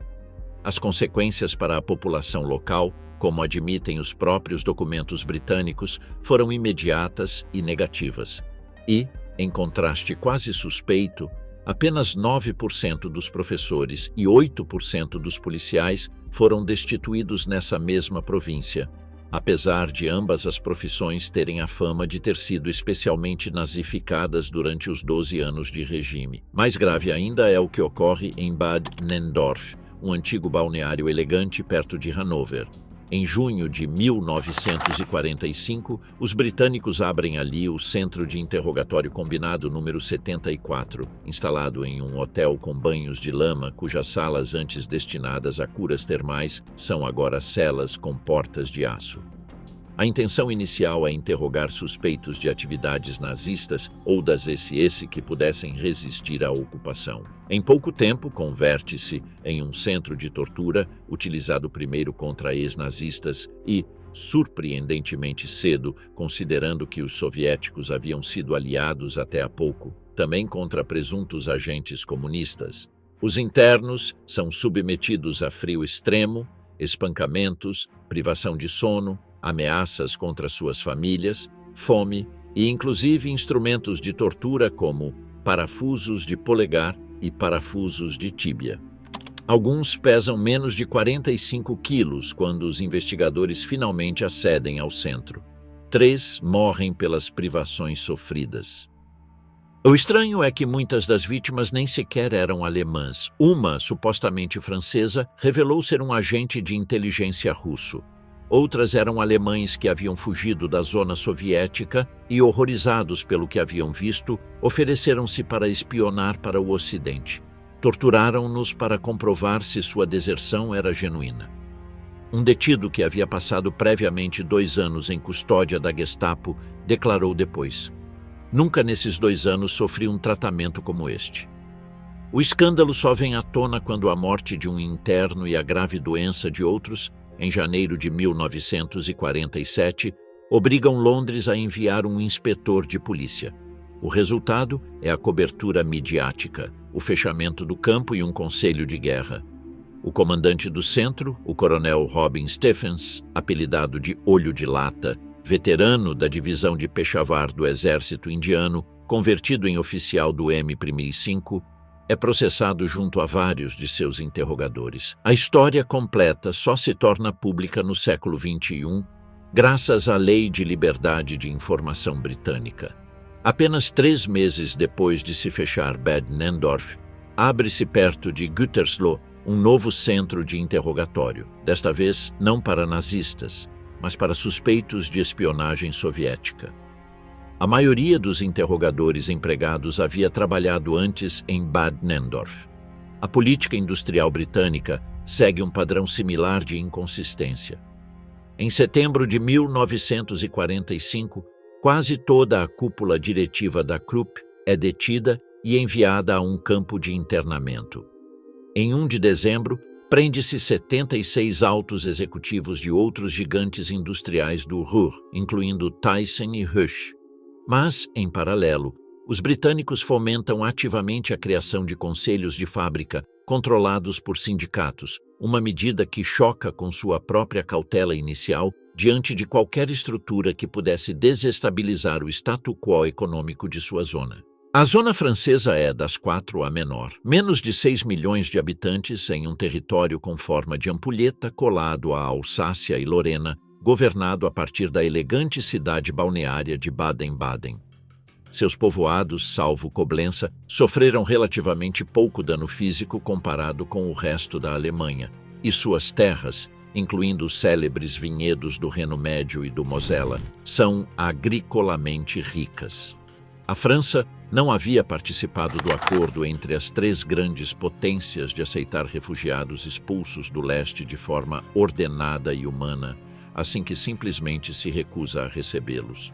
As consequências para a população local, como admitem os próprios documentos britânicos, foram imediatas e negativas. E, em contraste quase suspeito, apenas 9% dos professores e 8% dos policiais foram destituídos nessa mesma província, apesar de ambas as profissões terem a fama de ter sido especialmente nazificadas durante os 12 anos de regime. Mais grave ainda é o que ocorre em Bad Nenndorf, um antigo balneário elegante perto de Hanover. Em junho de 1945, os britânicos abrem ali o Centro de Interrogatório Combinado número 74, instalado em um hotel com banhos de lama, cujas salas antes destinadas a curas termais são agora celas com portas de aço. A intenção inicial é interrogar suspeitos de atividades nazistas ou das SS que pudessem resistir à ocupação. Em pouco tempo, converte-se em um centro de tortura, utilizado primeiro contra ex-nazistas e, surpreendentemente cedo, considerando que os soviéticos haviam sido aliados até há pouco, também contra presuntos agentes comunistas. Os internos são submetidos a frio extremo, espancamentos, privação de sono, ameaças contra suas famílias, fome e inclusive instrumentos de tortura como parafusos de polegar e parafusos de tíbia. Alguns pesam menos de 45 quilos quando os investigadores finalmente acedem ao centro. 3 morrem pelas privações sofridas. O estranho é que muitas das vítimas nem sequer eram alemãs. Uma, supostamente francesa, revelou ser um agente de inteligência russo. Outras eram alemães que haviam fugido da zona soviética e, horrorizados pelo que haviam visto, ofereceram-se para espionar para o Ocidente. Torturaram-nos para comprovar se sua deserção era genuína. Um detido que havia passado previamente 2 anos em custódia da Gestapo declarou depois: "Nunca nesses 2 anos sofri um tratamento como este." O escândalo só vem à tona quando a morte de um interno e a grave doença de outros, em janeiro de 1947, obrigam Londres a enviar um inspetor de polícia. O resultado é a cobertura midiática, o fechamento do campo e um conselho de guerra. O comandante do centro, o coronel Robin Stephens, apelidado de Olho de Lata, veterano da divisão de Peshawar do exército indiano, convertido em oficial do M-5, é processado junto a vários de seus interrogadores. A história completa só se torna pública no século XXI, graças à Lei de Liberdade de Informação britânica. Apenas 3 meses depois de se fechar Bad Nenndorf, abre-se perto de Gütersloh um novo centro de interrogatório, desta vez não para nazistas, mas para suspeitos de espionagem soviética. A maioria dos interrogadores empregados havia trabalhado antes em Bad Nenndorf. A política industrial britânica segue um padrão similar de inconsistência. Em setembro de 1945, quase toda a cúpula diretiva da Krupp é detida e enviada a um campo de internamento. Em 1 de dezembro, prende-se 76 altos executivos de outros gigantes industriais do Ruhr, incluindo Thyssen e Hush. Mas, em paralelo, os britânicos fomentam ativamente a criação de conselhos de fábrica controlados por sindicatos, uma medida que choca com sua própria cautela inicial diante de qualquer estrutura que pudesse desestabilizar o status quo econômico de sua zona. A zona francesa é, das 4, a menor. Menos de 6 milhões de habitantes em um território com forma de ampulheta colado à Alsácia e Lorena, governado a partir da elegante cidade balneária de Baden-Baden. Seus povoados, salvo Coblença, sofreram relativamente pouco dano físico comparado com o resto da Alemanha, e suas terras, incluindo os célebres vinhedos do Reno Médio e do Mosela, são agricolamente ricas. A França não havia participado do acordo entre as 3 grandes potências de aceitar refugiados expulsos do leste de forma ordenada e humana, assim que simplesmente se recusa a recebê-los.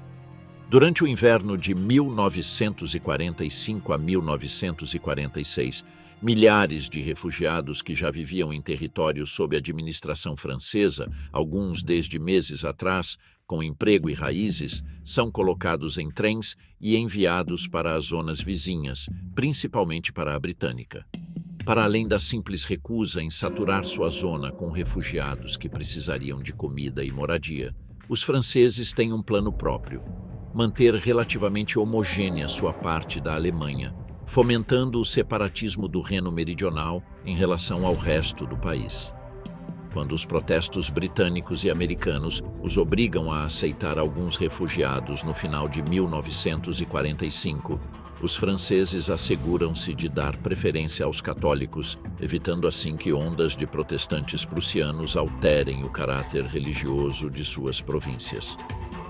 Durante o inverno de 1945 a 1946, milhares de refugiados que já viviam em territórios sob administração francesa, alguns desde meses atrás, com emprego e raízes, são colocados em trens e enviados para as zonas vizinhas, principalmente para a britânica. Para além da simples recusa em saturar sua zona com refugiados que precisariam de comida e moradia, os franceses têm um plano próprio: manter relativamente homogênea sua parte da Alemanha, fomentando o separatismo do Reno Meridional em relação ao resto do país. Quando os protestos britânicos e americanos os obrigam a aceitar alguns refugiados no final de 1945, os franceses asseguram-se de dar preferência aos católicos, evitando assim que ondas de protestantes prussianos alterem o caráter religioso de suas províncias.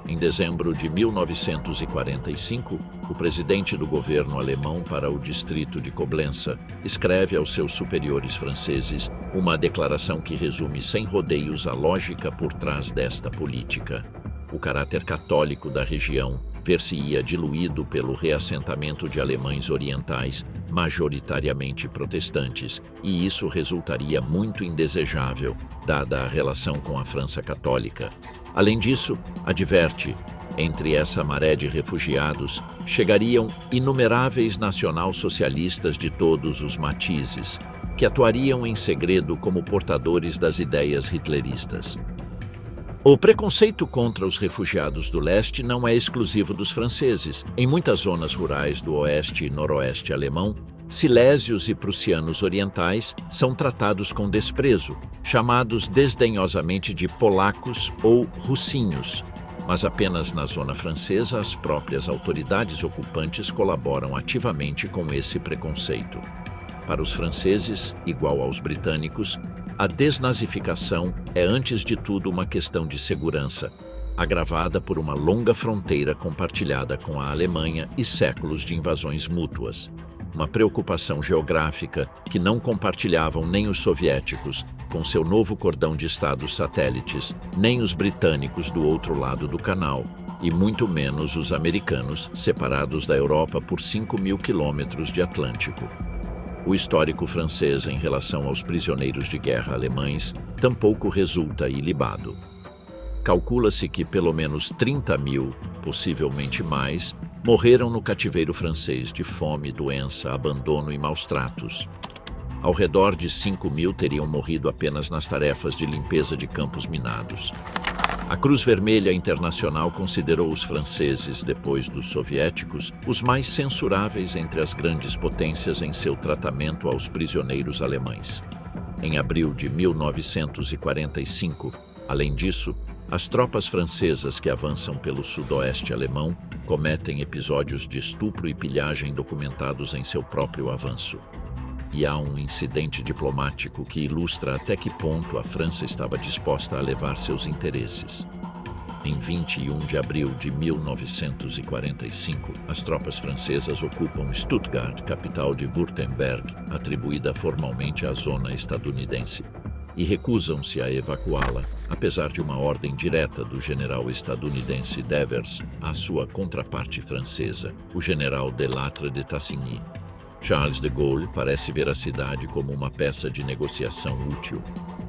Em dezembro de 1945, o presidente do governo alemão para o distrito de Coblença escreve aos seus superiores franceses uma declaração que resume sem rodeios a lógica por trás desta política. O caráter católico da região ver-se-ia diluído pelo reassentamento de alemães orientais, majoritariamente protestantes, e isso resultaria muito indesejável, dada a relação com a França católica. Além disso, adverte, entre essa maré de refugiados, chegariam inumeráveis nacional-socialistas de todos os matizes, que atuariam em segredo como portadores das ideias hitleristas. O preconceito contra os refugiados do leste não é exclusivo dos franceses. Em muitas zonas rurais do oeste e noroeste alemão, silésios e prussianos orientais são tratados com desprezo, chamados desdenhosamente de polacos ou russinhos, mas apenas na zona francesa as próprias autoridades ocupantes colaboram ativamente com esse preconceito. Para os franceses, igual aos britânicos, A desnazificação é, antes de tudo, uma questão de segurança, agravada por uma longa fronteira compartilhada com a Alemanha e séculos de invasões mútuas. Uma preocupação geográfica que não compartilhavam nem os soviéticos, com seu novo cordão de estados satélites, nem os britânicos do outro lado do canal, e muito menos os americanos, separados da Europa por 5.000 quilômetros de Atlântico. O histórico francês em relação aos prisioneiros de guerra alemães tampouco resulta ilibado. Calcula-se que pelo menos 30.000, possivelmente mais, morreram no cativeiro francês de fome, doença, abandono e maus tratos. Ao redor de 5.000 teriam morrido apenas nas tarefas de limpeza de campos minados. A Cruz Vermelha Internacional considerou os franceses, depois dos soviéticos, os mais censuráveis entre as grandes potências em seu tratamento aos prisioneiros alemães. Em abril de 1945, além disso, as tropas francesas que avançam pelo sudoeste alemão cometem episódios de estupro e pilhagem documentados em seu próprio avanço. E há um incidente diplomático que ilustra até que ponto a França estava disposta a levar seus interesses. Em 21 de abril de 1945, as tropas francesas ocupam Stuttgart, capital de Württemberg, atribuída formalmente à zona estadunidense, e recusam-se a evacuá-la, apesar de uma ordem direta do general estadunidense Devers à sua contraparte francesa, o general Delattre de Tassigny. Charles de Gaulle parece ver a cidade como uma peça de negociação útil.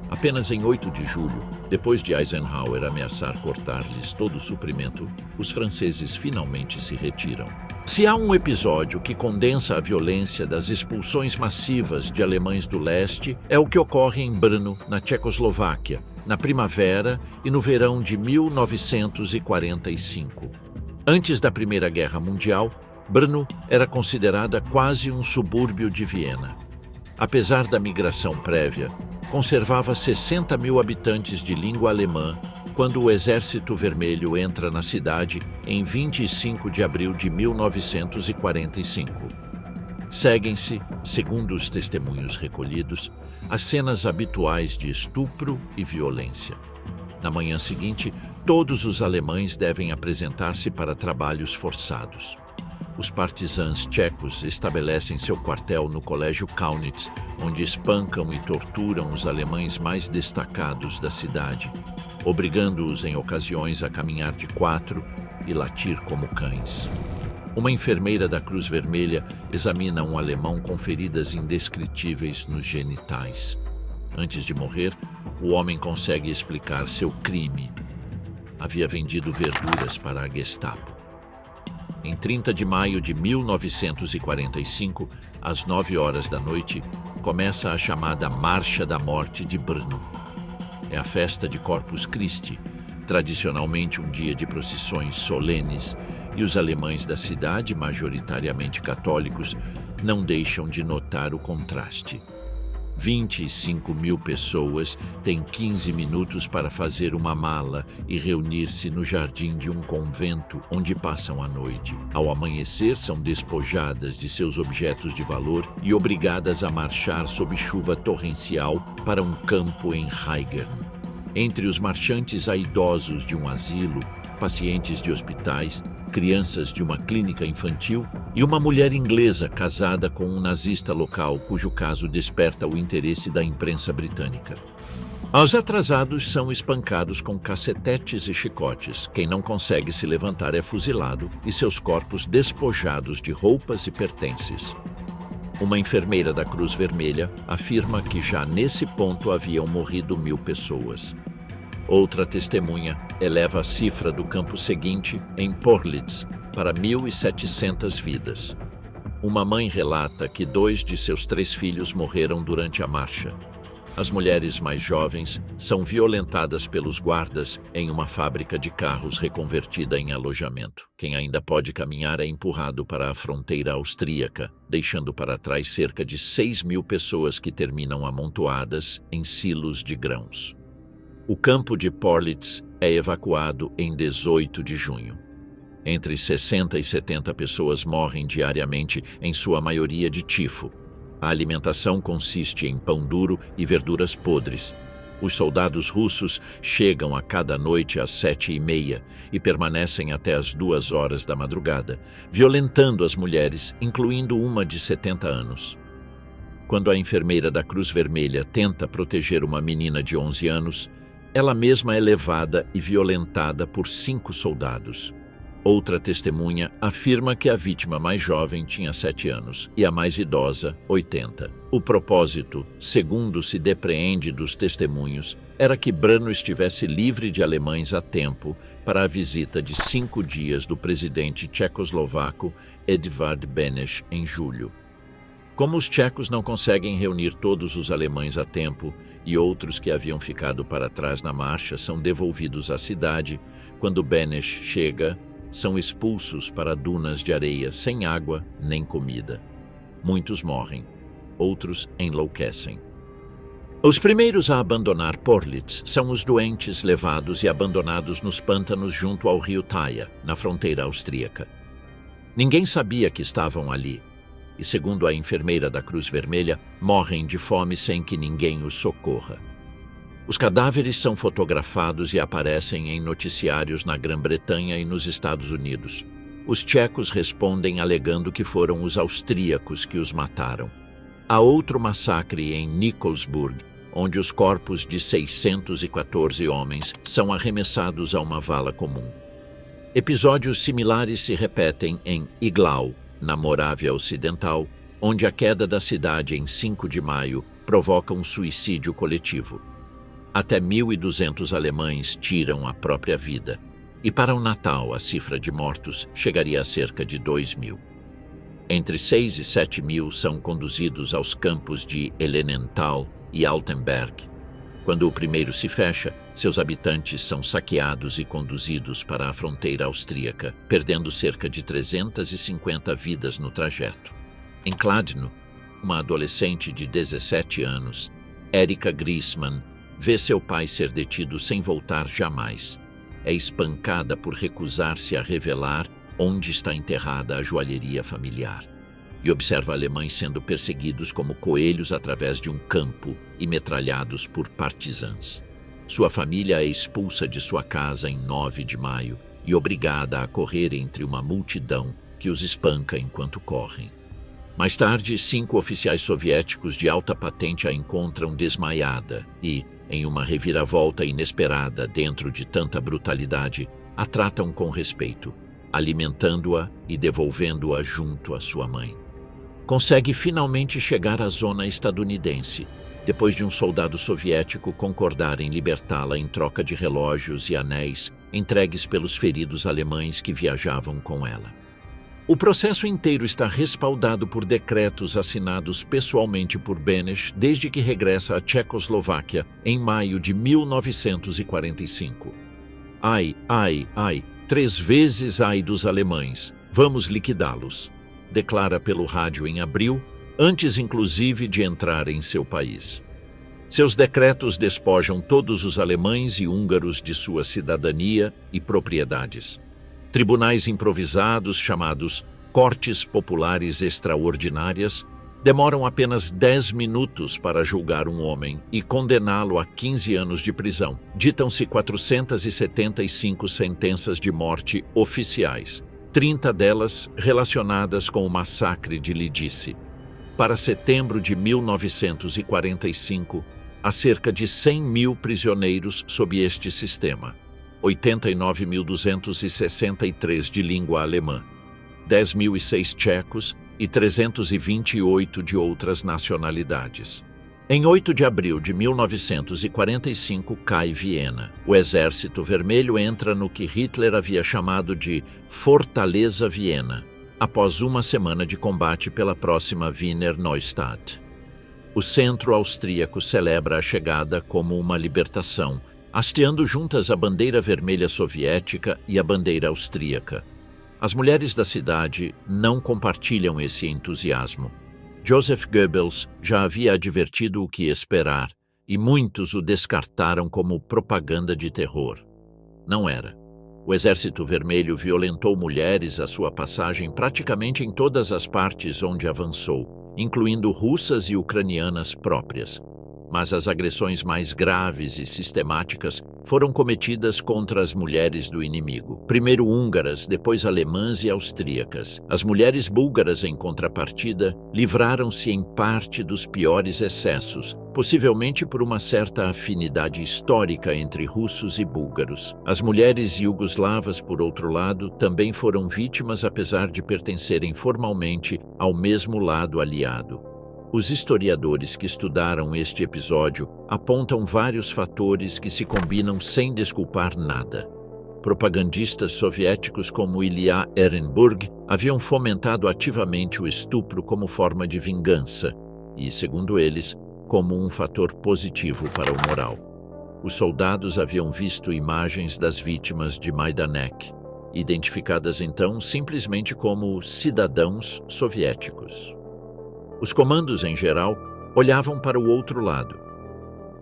Apenas em 8 de julho, depois de Eisenhower ameaçar cortar-lhes todo o suprimento, os franceses finalmente se retiram. Se há um episódio que condensa a violência das expulsões massivas de alemães do leste, é o que ocorre em Brno, na Tchecoslováquia, na primavera e no verão de 1945. Antes da Primeira Guerra Mundial, Brno era considerada quase um subúrbio de Viena. Apesar da migração prévia, conservava 60.000 habitantes de língua alemã quando o Exército Vermelho entra na cidade em 25 de abril de 1945. Seguem-se, segundo os testemunhos recolhidos, as cenas habituais de estupro e violência. Na manhã seguinte, todos os alemães devem apresentar-se para trabalhos forçados. Os partisãs tchecos estabelecem seu quartel no Colégio Kaunitz, onde espancam e torturam os alemães mais destacados da cidade, obrigando-os em ocasiões a caminhar de 4 e latir como cães. Uma enfermeira da Cruz Vermelha examina um alemão com feridas indescritíveis nos genitais. Antes de morrer, o homem consegue explicar seu crime. Havia vendido verduras para a Gestapo. Em 30 de maio de 1945, às 9 horas da noite, começa a chamada Marcha da Morte de Brno. É a festa de Corpus Christi, tradicionalmente um dia de procissões solenes, e os alemães da cidade, majoritariamente católicos, não deixam de notar o contraste. 25.000 pessoas têm 15 minutos para fazer uma mala e reunir-se no jardim de um convento onde passam a noite. Ao amanhecer, são despojadas de seus objetos de valor e obrigadas a marchar sob chuva torrencial para um campo em Heigern. Entre os marchantes há idosos de um asilo, pacientes de hospitais, crianças de uma clínica infantil e uma mulher inglesa casada com um nazista local, cujo caso desperta o interesse da imprensa britânica. Os atrasados são espancados com cacetetes e chicotes. Quem não consegue se levantar é fuzilado e seus corpos despojados de roupas e pertences. Uma enfermeira da Cruz Vermelha afirma que já nesse ponto haviam morrido 1.000 pessoas. Outra testemunha eleva a cifra do campo seguinte, em Porlitz, para 1.700 vidas. Uma mãe relata que 2 de seus 3 filhos morreram durante a marcha. As mulheres mais jovens são violentadas pelos guardas em uma fábrica de carros reconvertida em alojamento. Quem ainda pode caminhar é empurrado para a fronteira austríaca, deixando para trás cerca de 6.000 pessoas que terminam amontoadas em silos de grãos. O campo de Porlitz é evacuado em 18 de junho. Entre 60 e 70 pessoas morrem diariamente, em sua maioria de tifo. A alimentação consiste em pão duro e verduras podres. Os soldados russos chegam a cada noite às 7h30 e permanecem até às 2 horas da madrugada, violentando as mulheres, incluindo uma de 70 anos. Quando a enfermeira da Cruz Vermelha tenta proteger uma menina de 11 anos, ela mesma é levada e violentada por 5 soldados. Outra testemunha afirma que a vítima mais jovem tinha 7 anos e a mais idosa, 80. O propósito, segundo se depreende dos testemunhos, era que Brno estivesse livre de alemães a tempo para a visita de 5 dias do presidente tchecoslovaco Edvard Beneš em julho. Como os tchecos não conseguem reunir todos os alemães a tempo e outros que haviam ficado para trás na marcha são devolvidos à cidade, quando Beneš chega, são expulsos para dunas de areia sem água nem comida. Muitos morrem, outros enlouquecem. Os primeiros a abandonar Porlitz são os doentes levados e abandonados nos pântanos junto ao rio Thaya, na fronteira austríaca. Ninguém sabia que estavam ali, e segundo a enfermeira da Cruz Vermelha, morrem de fome sem que ninguém os socorra. Os cadáveres são fotografados e aparecem em noticiários na Grã-Bretanha e nos Estados Unidos. Os tchecos respondem alegando que foram os austríacos que os mataram. Há outro massacre em Nikolsburg, onde os corpos de 614 homens são arremessados a uma vala comum. Episódios similares se repetem em Iglau, na Morávia Ocidental, onde a queda da cidade em 5 de maio provoca um suicídio coletivo. Até 1.200 alemães tiram a própria vida, e para o Natal a cifra de mortos chegaria a cerca de 2.000. Entre 6 e 7 mil são conduzidos aos campos de Helenenthal e Altenberg. Quando o primeiro se fecha, seus habitantes são saqueados e conduzidos para a fronteira austríaca, perdendo cerca de 350 vidas no trajeto. Em Kladno, uma adolescente de 17 anos, Erika Griesmann, vê seu pai ser detido sem voltar jamais. É espancada por recusar-se a revelar onde está enterrada a joalheria familiar. E observa alemães sendo perseguidos como coelhos através de um campo e metralhados por partisãs. Sua família é expulsa de sua casa em 9 de maio e obrigada a correr entre uma multidão que os espanca enquanto correm. Mais tarde, 5 oficiais soviéticos de alta patente a encontram desmaiada e, em uma reviravolta inesperada dentro de tanta brutalidade, a tratam com respeito, alimentando-a e devolvendo-a junto à sua mãe. Consegue finalmente chegar à zona estadunidense, depois de um soldado soviético concordar em libertá-la em troca de relógios e anéis entregues pelos feridos alemães que viajavam com ela. O processo inteiro está respaldado por decretos assinados pessoalmente por Beneš desde que regressa à Tchecoslováquia em maio de 1945. Ai, ai, ai, 3 vezes ai dos alemães, vamos liquidá-los, declara pelo rádio em abril, antes inclusive de entrar em seu país. Seus decretos despojam todos os alemães e húngaros de sua cidadania e propriedades. Tribunais improvisados, chamados Cortes Populares Extraordinárias, demoram apenas 10 minutos para julgar um homem e condená-lo a 15 anos de prisão. Ditam-se 475 sentenças de morte oficiais, 30 delas relacionadas com o massacre de Lidice. Para setembro de 1945, há cerca de 100 mil prisioneiros sob este sistema. 89.263 de língua alemã, 10.006 tchecos e 328 de outras nacionalidades. Em 8 de abril de 1945 cai Viena. O Exército Vermelho entra no que Hitler havia chamado de Fortaleza Viena, após uma semana de combate pela próxima Wiener Neustadt. O centro austríaco celebra a chegada como uma libertação, hasteando juntas a bandeira vermelha soviética e a bandeira austríaca. As mulheres da cidade não compartilham esse entusiasmo. Joseph Goebbels já havia advertido o que esperar, e muitos o descartaram como propaganda de terror. Não era. O Exército Vermelho violentou mulheres à sua passagem praticamente em todas as partes onde avançou, incluindo russas e ucranianas próprias. Mas as agressões mais graves e sistemáticas foram cometidas contra as mulheres do inimigo. Primeiro húngaras, depois alemãs e austríacas. As mulheres búlgaras, em contrapartida, livraram-se em parte dos piores excessos, possivelmente por uma certa afinidade histórica entre russos e búlgaros. As mulheres iugoslavas, por outro lado, também foram vítimas apesar de pertencerem formalmente ao mesmo lado aliado. Os historiadores que estudaram este episódio apontam vários fatores que se combinam sem desculpar nada. Propagandistas soviéticos como Ilya Ehrenburg haviam fomentado ativamente o estupro como forma de vingança e, segundo eles, como um fator positivo para o moral. Os soldados haviam visto imagens das vítimas de Majdanek, identificadas então simplesmente como cidadãos soviéticos. Os comandos, em geral, olhavam para o outro lado.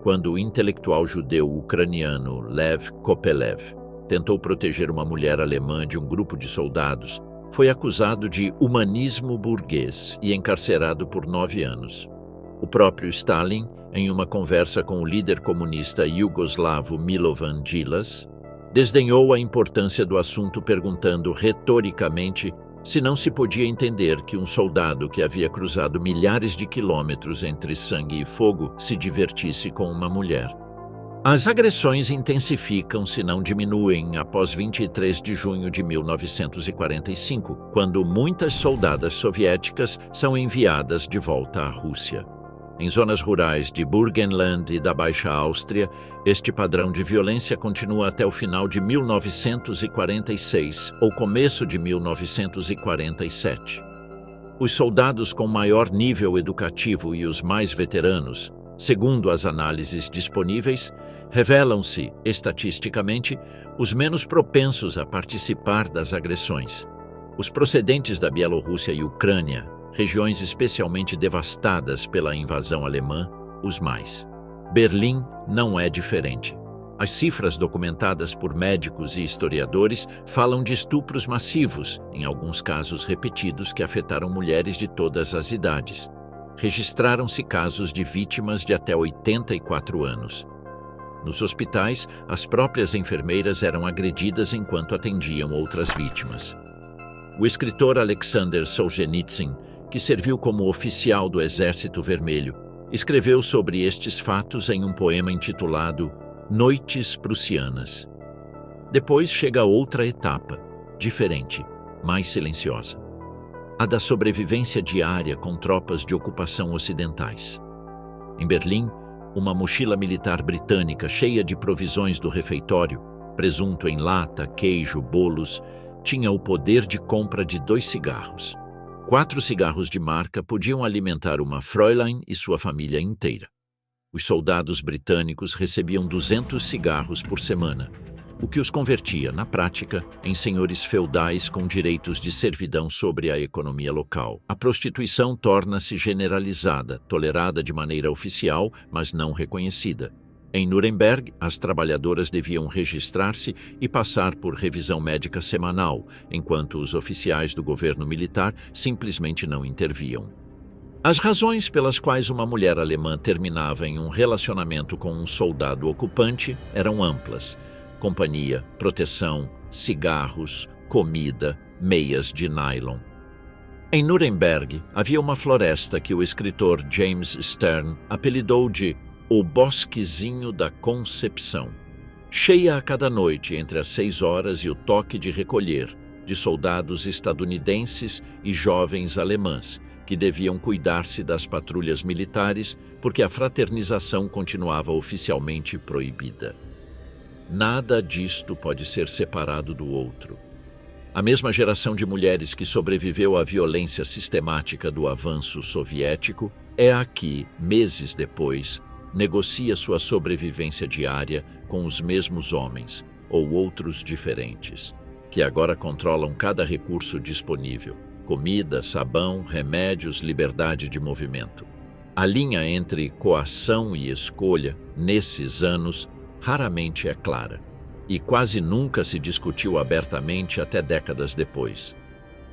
Quando o intelectual judeu ucraniano Lev Kopelev tentou proteger uma mulher alemã de um grupo de soldados, foi acusado de humanismo burguês e encarcerado por 9 anos. O próprio Stalin, em uma conversa com o líder comunista iugoslavo Milovan Djilas, desdenhou a importância do assunto perguntando retoricamente se não se podia entender que um soldado que havia cruzado milhares de quilômetros entre sangue e fogo se divertisse com uma mulher. As agressões intensificam, se não diminuem, após 23 de junho de 1945, quando muitas soldadas soviéticas são enviadas de volta à Rússia. Em zonas rurais de Burgenland e da Baixa Áustria, este padrão de violência continua até o final de 1946 ou começo de 1947. Os soldados com maior nível educativo e os mais veteranos, segundo as análises disponíveis, revelam-se, estatisticamente, os menos propensos a participar das agressões. Os procedentes da Bielorrússia e Ucrânia, regiões especialmente devastadas pela invasão alemã, os mais. Berlim não é diferente. As cifras documentadas por médicos e historiadores falam de estupros massivos, em alguns casos repetidos, que afetaram mulheres de todas as idades. Registraram-se casos de vítimas de até 84 anos. Nos hospitais, as próprias enfermeiras eram agredidas enquanto atendiam outras vítimas. O escritor Alexander Solzhenitsyn, que serviu como oficial do Exército Vermelho, escreveu sobre estes fatos em um poema intitulado Noites Prussianas. Depois chega outra etapa, diferente, mais silenciosa. A da sobrevivência diária com tropas de ocupação ocidentais. Em Berlim, uma mochila militar britânica cheia de provisões do refeitório, presunto em lata, queijo, bolos, tinha o poder de compra de 2 cigarros. 4 cigarros de marca podiam alimentar uma Fräulein e sua família inteira. Os soldados britânicos recebiam 200 cigarros por semana, o que os convertia, na prática, em senhores feudais com direitos de servidão sobre a economia local. A prostituição torna-se generalizada, tolerada de maneira oficial, mas não reconhecida. Em Nuremberg, as trabalhadoras deviam registrar-se e passar por revisão médica semanal, enquanto os oficiais do governo militar simplesmente não interviam. As razões pelas quais uma mulher alemã terminava em um relacionamento com um soldado ocupante eram amplas: companhia, proteção, cigarros, comida, meias de nylon. Em Nuremberg, havia uma floresta que o escritor James Stern apelidou de O Bosquezinho da Concepção, cheia a cada noite entre as 6 horas e o toque de recolher de soldados estadunidenses e jovens alemãs, que deviam cuidar-se das patrulhas militares porque a fraternização continuava oficialmente proibida. Nada disto pode ser separado do outro. A mesma geração de mulheres que sobreviveu à violência sistemática do avanço soviético é a que, meses depois, negocia sua sobrevivência diária com os mesmos homens, ou outros diferentes, que agora controlam cada recurso disponível: comida, sabão, remédios, liberdade de movimento. A linha entre coação e escolha, nesses anos, raramente é clara, e quase nunca se discutiu abertamente até décadas depois.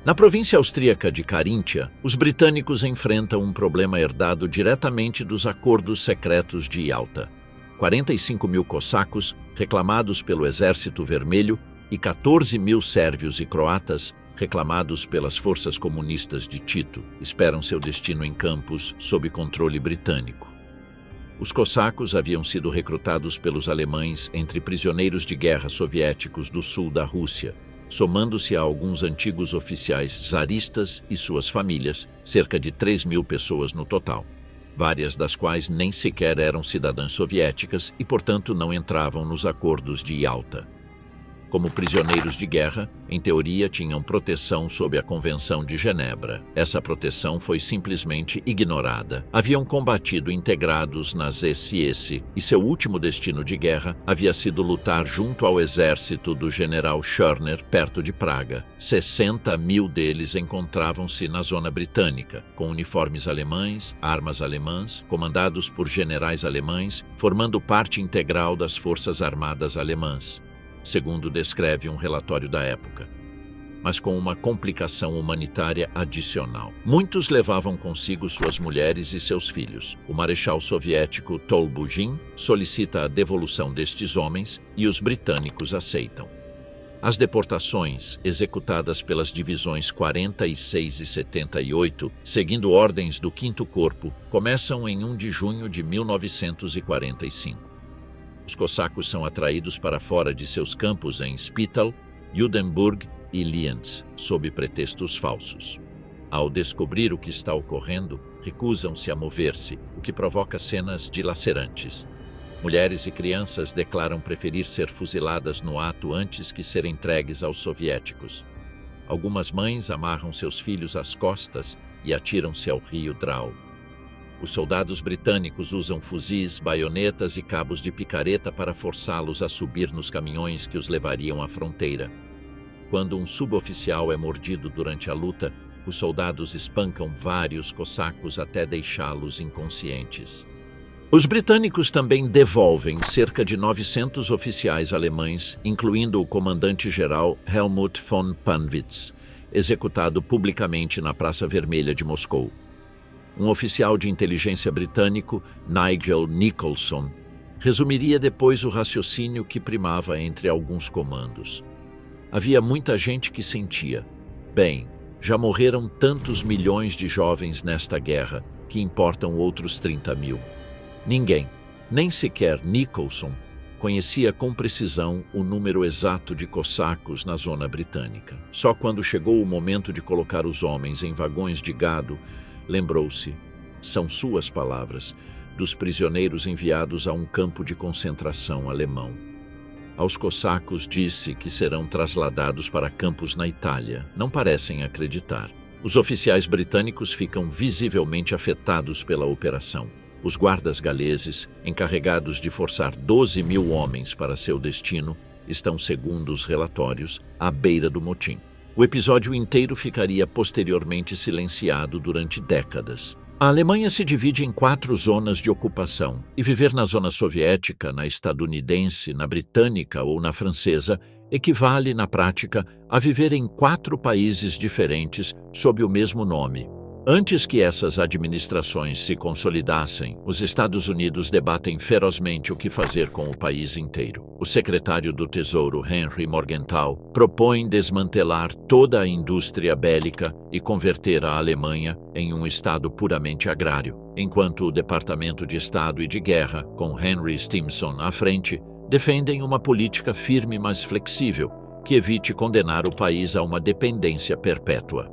Na província austríaca de Caríntia, os britânicos enfrentam um problema herdado diretamente dos acordos secretos de Yalta. 45 mil cossacos, reclamados pelo Exército Vermelho, e 14 mil sérvios e croatas, reclamados pelas forças comunistas de Tito, esperam seu destino em campos sob controle britânico. Os cossacos haviam sido recrutados pelos alemães entre prisioneiros de guerra soviéticos do sul da Rússia, somando-se a alguns antigos oficiais zaristas e suas famílias, cerca de 3 mil pessoas no total, várias das quais nem sequer eram cidadãs soviéticas e, portanto, não entravam nos acordos de Yalta. Como prisioneiros de guerra, em teoria tinham proteção sob a Convenção de Genebra. Essa proteção foi simplesmente ignorada. Haviam combatido integrados nas SS e seu último destino de guerra havia sido lutar junto ao exército do general Schörner, perto de Praga. 60 mil deles encontravam-se na zona britânica, com uniformes alemães, armas alemãs, comandados por generais alemães, formando parte integral das forças armadas alemãs, segundo descreve um relatório da época, mas com uma complicação humanitária adicional. Muitos levavam consigo suas mulheres e seus filhos. O marechal soviético Tolbugin solicita a devolução destes homens e os britânicos aceitam. As deportações, executadas pelas divisões 46 e 78, seguindo ordens do 5º Corpo, começam em 1 de junho de 1945. Os cossacos são atraídos para fora de seus campos em Spital, Judenburg e Lienz, sob pretextos falsos. Ao descobrir o que está ocorrendo, recusam-se a mover-se, o que provoca cenas dilacerantes. Mulheres e crianças declaram preferir ser fuziladas no ato antes que serem entregues aos soviéticos. Algumas mães amarram seus filhos às costas e atiram-se ao rio Drau. Os soldados britânicos usam fuzis, baionetas e cabos de picareta para forçá-los a subir nos caminhões que os levariam à fronteira. Quando um suboficial é mordido durante a luta, os soldados espancam vários cossacos até deixá-los inconscientes. Os britânicos também devolvem cerca de 900 oficiais alemães, incluindo o comandante-geral Helmut von Panwitz, executado publicamente na Praça Vermelha de Moscou. Um oficial de inteligência britânico, Nigel Nicholson, resumiria depois o raciocínio que primava entre alguns comandos. Havia muita gente que sentia: bem, já morreram tantos milhões de jovens nesta guerra, que importam outros 30 mil. Ninguém, nem sequer Nicholson, conhecia com precisão o número exato de cossacos na zona britânica. Só quando chegou o momento de colocar os homens em vagões de gado, lembrou-se, são suas palavras, dos prisioneiros enviados a um campo de concentração alemão. Aos cossacos disse que serão trasladados para campos na Itália. Não parecem acreditar. Os oficiais britânicos ficam visivelmente afetados pela operação. Os guardas galeses, encarregados de forçar 12 mil homens para seu destino, estão, segundo os relatórios, à beira do motim. O episódio inteiro ficaria posteriormente silenciado durante décadas. A Alemanha se divide em 4 zonas de ocupação, e viver na zona soviética, na estadunidense, na britânica ou na francesa equivale, na prática, a viver em 4 países diferentes sob o mesmo nome. Antes que essas administrações se consolidassem, os Estados Unidos debatem ferozmente o que fazer com o país inteiro. O secretário do Tesouro, Henry Morgenthau, propõe desmantelar toda a indústria bélica e converter a Alemanha em um estado puramente agrário, enquanto o Departamento de Estado e de Guerra, com Henry Stimson à frente, defendem uma política firme mas flexível, que evite condenar o país a uma dependência perpétua.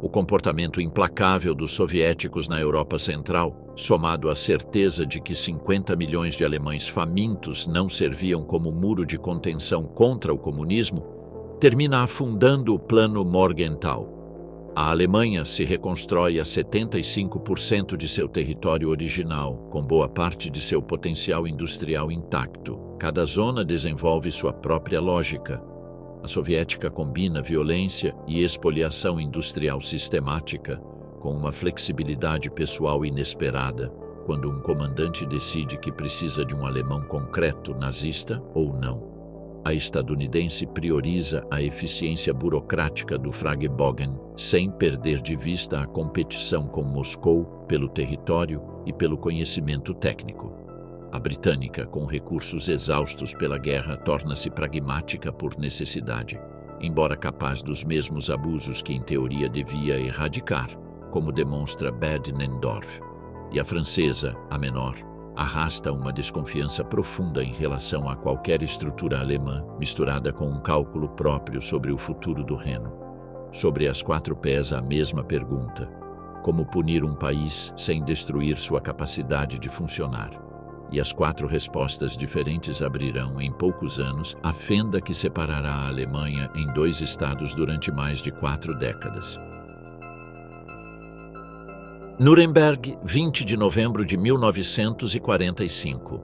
O comportamento implacável dos soviéticos na Europa Central, somado à certeza de que 50 milhões de alemães famintos não serviam como muro de contenção contra o comunismo, termina afundando o plano Morgenthau. A Alemanha se reconstrói a 75% de seu território original, com boa parte de seu potencial industrial intacto. Cada zona desenvolve sua própria lógica. A soviética combina violência e expoliação industrial sistemática com uma flexibilidade pessoal inesperada, quando um comandante decide que precisa de um alemão concreto, nazista ou não. A estadunidense prioriza a eficiência burocrática do Fragebogen, sem perder de vista a competição com Moscou pelo território e pelo conhecimento técnico. A britânica, com recursos exaustos pela guerra, torna-se pragmática por necessidade, embora capaz dos mesmos abusos que em teoria devia erradicar, como demonstra Badendorf. E a francesa, a menor, arrasta uma desconfiança profunda em relação a qualquer estrutura alemã, misturada com um cálculo próprio sobre o futuro do Reno. Sobre as 4 pés, a mesma pergunta: como punir um país sem destruir sua capacidade de funcionar? E as 4 respostas diferentes abrirão, em poucos anos, a fenda que separará a Alemanha em 2 estados durante mais de 4 décadas. Nuremberg, 20 de novembro de 1945.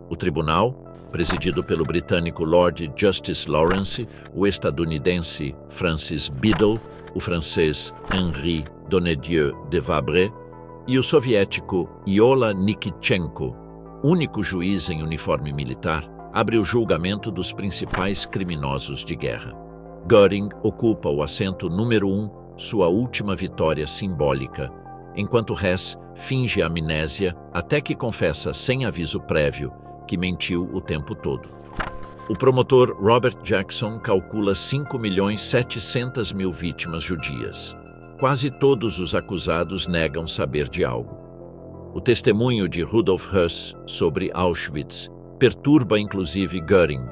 O tribunal, presidido pelo britânico Lord Justice Lawrence, o estadunidense Francis Biddle, o francês Henri Donnedieu de Vabre e o soviético Iola Nikitchenko, único juiz em uniforme militar, abre o julgamento dos principais criminosos de guerra. Göring ocupa o assento número 1, sua última vitória simbólica, enquanto Hess finge amnésia até que confessa sem aviso prévio que mentiu o tempo todo. O promotor Robert Jackson calcula 5.700.000 vítimas judias. Quase todos os acusados negam saber de algo. O testemunho de Rudolf Höss sobre Auschwitz perturba inclusive Göring,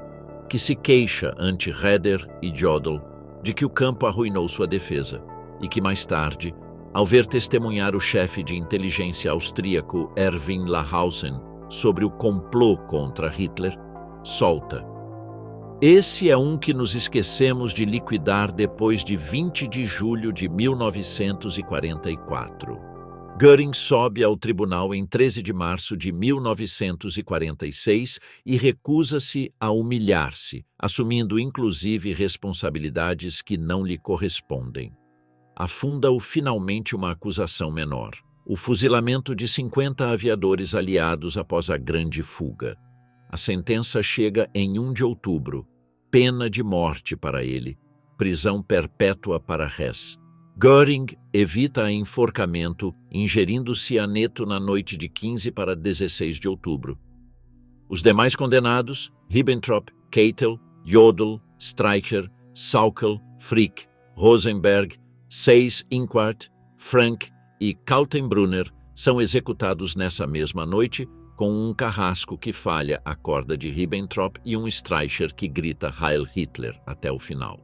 que se queixa ante Raeder e Jodl de que o campo arruinou sua defesa e que mais tarde, ao ver testemunhar o chefe de inteligência austríaco Erwin Lahausen sobre o complô contra Hitler, solta: "Esse é um que nos esquecemos de liquidar depois de 20 de julho de 1944. Göring sobe ao tribunal em 13 de março de 1946 e recusa-se a humilhar-se, assumindo inclusive responsabilidades que não lhe correspondem. Afunda-o finalmente uma acusação menor: o fuzilamento de 50 aviadores aliados após a grande fuga. A sentença chega em 1 de outubro, pena de morte para ele, prisão perpétua para Hess. Göring evita enforcamento ingerindo cianeto na noite de 15 para 16 de outubro. Os demais condenados, Ribbentrop, Keitel, Jodl, Streicher, Sauckel, Frick, Rosenberg, Seyss-Inquart, Frank e Kaltenbrunner, são executados nessa mesma noite, com um carrasco que falha a corda de Ribbentrop e um Streicher que grita Heil Hitler até o final.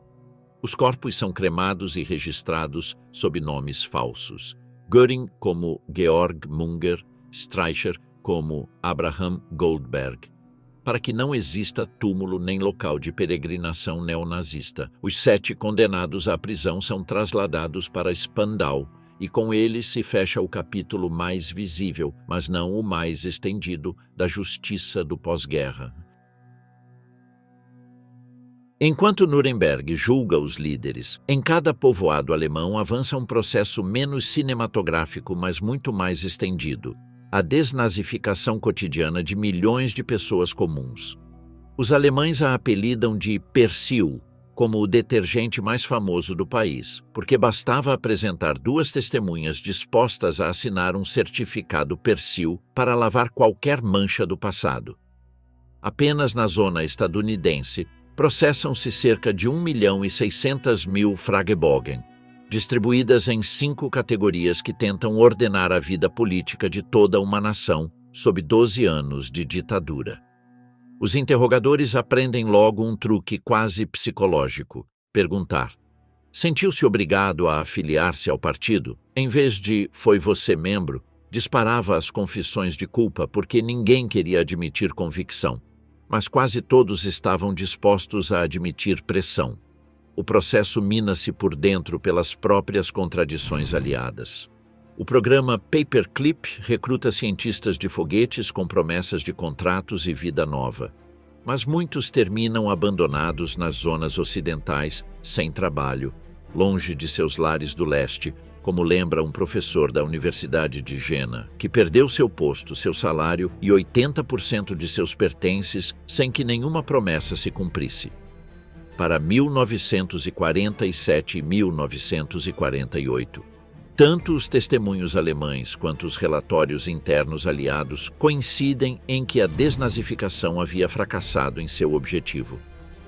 Os corpos são cremados e registrados sob nomes falsos: Göring como Georg Munger, Streicher como Abraham Goldberg. Para que não exista túmulo nem local de peregrinação neonazista, os 7 condenados à prisão são trasladados para Spandau, e com eles se fecha o capítulo mais visível, mas não o mais estendido, da justiça do pós-guerra. Enquanto Nuremberg julga os líderes, em cada povoado alemão avança um processo menos cinematográfico, mas muito mais estendido: a desnazificação cotidiana de milhões de pessoas comuns. Os alemães a apelidam de Persil, como o detergente mais famoso do país, porque bastava apresentar 2 testemunhas dispostas a assinar um certificado Persil para lavar qualquer mancha do passado. Apenas na zona estadunidense, processam-se cerca de 1.600.000 Fragebogen, distribuídas em 5 categorias que tentam ordenar a vida política de toda uma nação sob 12 anos de ditadura. Os interrogadores aprendem logo um truque quase psicológico: perguntar: sentiu-se obrigado a afiliar-se ao partido? Em vez de "foi você membro", disparava as confissões de culpa porque ninguém queria admitir convicção, mas quase todos estavam dispostos a admitir pressão. O processo mina-se por dentro pelas próprias contradições aliadas. O programa Paperclip recruta cientistas de foguetes com promessas de contratos e vida nova. Mas muitos terminam abandonados nas zonas ocidentais, sem trabalho, longe de seus lares do leste, como lembra um professor da Universidade de Jena, que perdeu seu posto, seu salário e 80% de seus pertences sem que nenhuma promessa se cumprisse. Para 1947 e 1948, tanto os testemunhos alemães quanto os relatórios internos aliados coincidem em que a desnazificação havia fracassado em seu objetivo.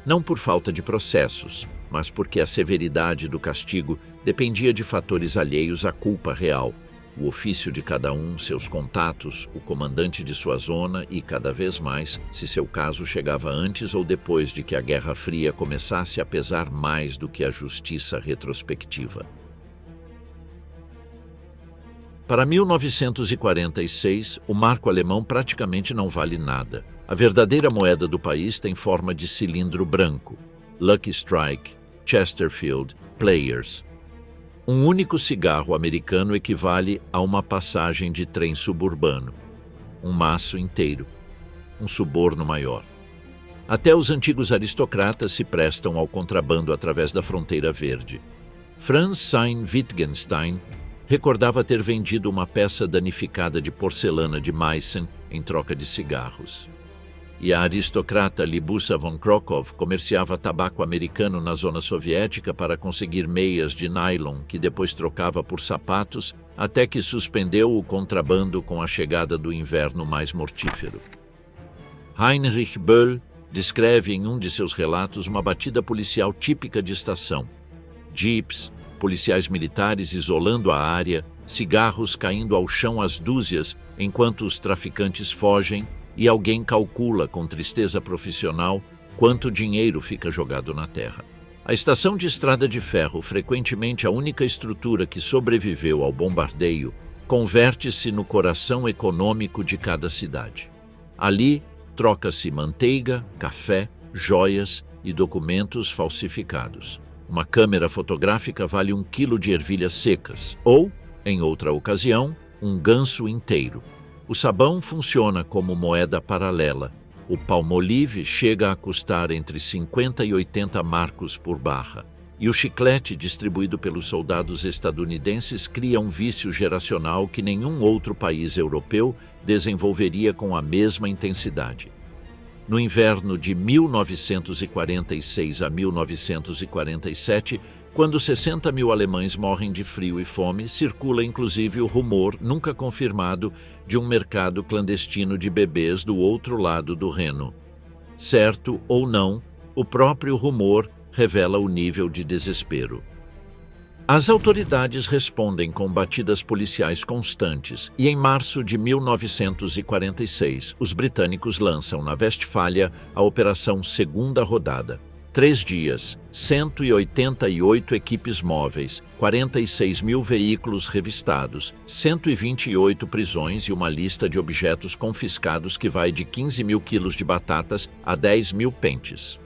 Não por falta de processos, mas porque a severidade do castigo dependia de fatores alheios à culpa real, o ofício de cada um, seus contatos, o comandante de sua zona e, cada vez mais, se seu caso chegava antes ou depois de que a Guerra Fria começasse a pesar mais do que a justiça retrospectiva. Para 1946, o marco alemão praticamente não vale nada. A verdadeira moeda do país tem forma de cilindro branco. Lucky Strike, Chesterfield, Players. Um único cigarro americano equivale a uma passagem de trem suburbano. Um maço inteiro. Um suborno maior. Até os antigos aristocratas se prestam ao contrabando através da fronteira verde. Franz Sein Wittgenstein recordava ter vendido uma peça danificada de porcelana de Meissen em troca de cigarros. E a aristocrata Libussa von Krakow comerciava tabaco americano na zona soviética para conseguir meias de nylon que depois trocava por sapatos, até que suspendeu o contrabando com a chegada do inverno mais mortífero. Heinrich Böll descreve em um de seus relatos uma batida policial típica de estação. Jeeps, policiais militares isolando a área, cigarros caindo ao chão às dúzias enquanto os traficantes fogem, e alguém calcula com tristeza profissional quanto dinheiro fica jogado na terra. A estação de estrada de ferro, frequentemente a única estrutura que sobreviveu ao bombardeio, converte-se no coração econômico de cada cidade. Ali, troca-se manteiga, café, joias e documentos falsificados. Uma câmera fotográfica vale 1 quilo de ervilhas secas, ou, em outra ocasião, um ganso inteiro. O sabão funciona como moeda paralela. O Palmolive chega a custar entre 50 e 80 marcos por barra. E o chiclete distribuído pelos soldados estadunidenses cria um vício geracional que nenhum outro país europeu desenvolveria com a mesma intensidade. No inverno de 1946 a 1947, quando 60 mil alemães morrem de frio e fome, circula inclusive o rumor, nunca confirmado, de um mercado clandestino de bebês do outro lado do Reno. Certo ou não, o próprio rumor revela o nível de desespero. As autoridades respondem com batidas policiais constantes e, em março de 1946, os britânicos lançam na Westfália a Operação Segunda Rodada. 3 dias, 188 equipes móveis, 46 mil veículos revistados, 128 prisões e uma lista de objetos confiscados que vai de 15 mil quilos de batatas a 10 mil pentes.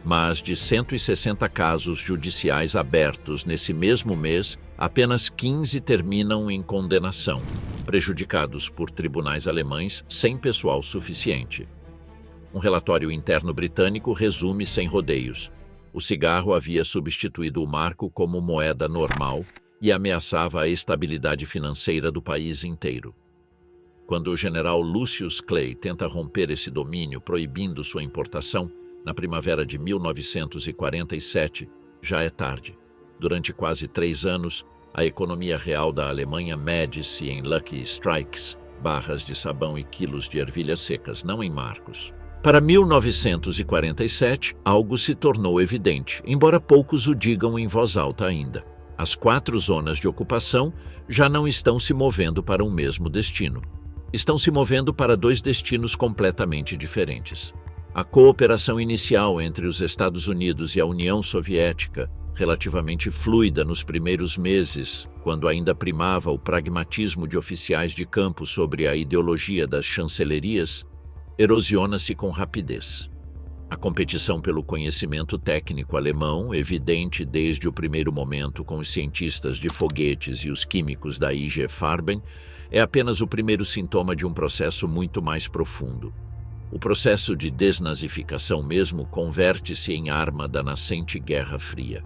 Mas de 160 casos judiciais abertos nesse mesmo mês, apenas 15 terminam em condenação, prejudicados por tribunais alemães sem pessoal suficiente. Um relatório interno britânico resume sem rodeios. O cigarro havia substituído o marco como moeda normal e ameaçava a estabilidade financeira do país inteiro. Quando o general Lucius Clay tenta romper esse domínio proibindo sua importação, na primavera de 1947, já é tarde. Durante quase 3 anos, a economia real da Alemanha mede-se em Lucky Strikes, barras de sabão e quilos de ervilhas secas, não em marcos. Para 1947, algo se tornou evidente, embora poucos o digam em voz alta ainda. As 4 zonas de ocupação já não estão se movendo para um mesmo destino. Estão se movendo para 2 destinos completamente diferentes. A cooperação inicial entre os Estados Unidos e a União Soviética, relativamente fluida nos primeiros meses, quando ainda primava o pragmatismo de oficiais de campo sobre a ideologia das chancelerias, erosiona-se com rapidez. A competição pelo conhecimento técnico alemão, evidente desde o primeiro momento com os cientistas de foguetes e os químicos da IG Farben, é apenas o primeiro sintoma de um processo muito mais profundo. O processo de desnazificação mesmo converte-se em arma da nascente Guerra Fria.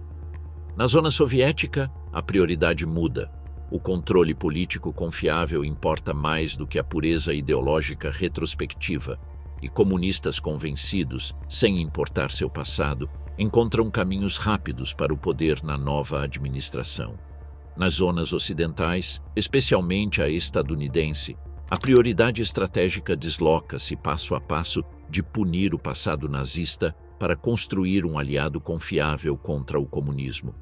Na zona soviética, a prioridade muda. O controle político confiável importa mais do que a pureza ideológica retrospectiva, e comunistas convencidos, sem importar seu passado, encontram caminhos rápidos para o poder na nova administração. Nas zonas ocidentais, especialmente a estadunidense, a prioridade estratégica desloca-se passo a passo de punir o passado nazista para construir um aliado confiável contra o comunismo.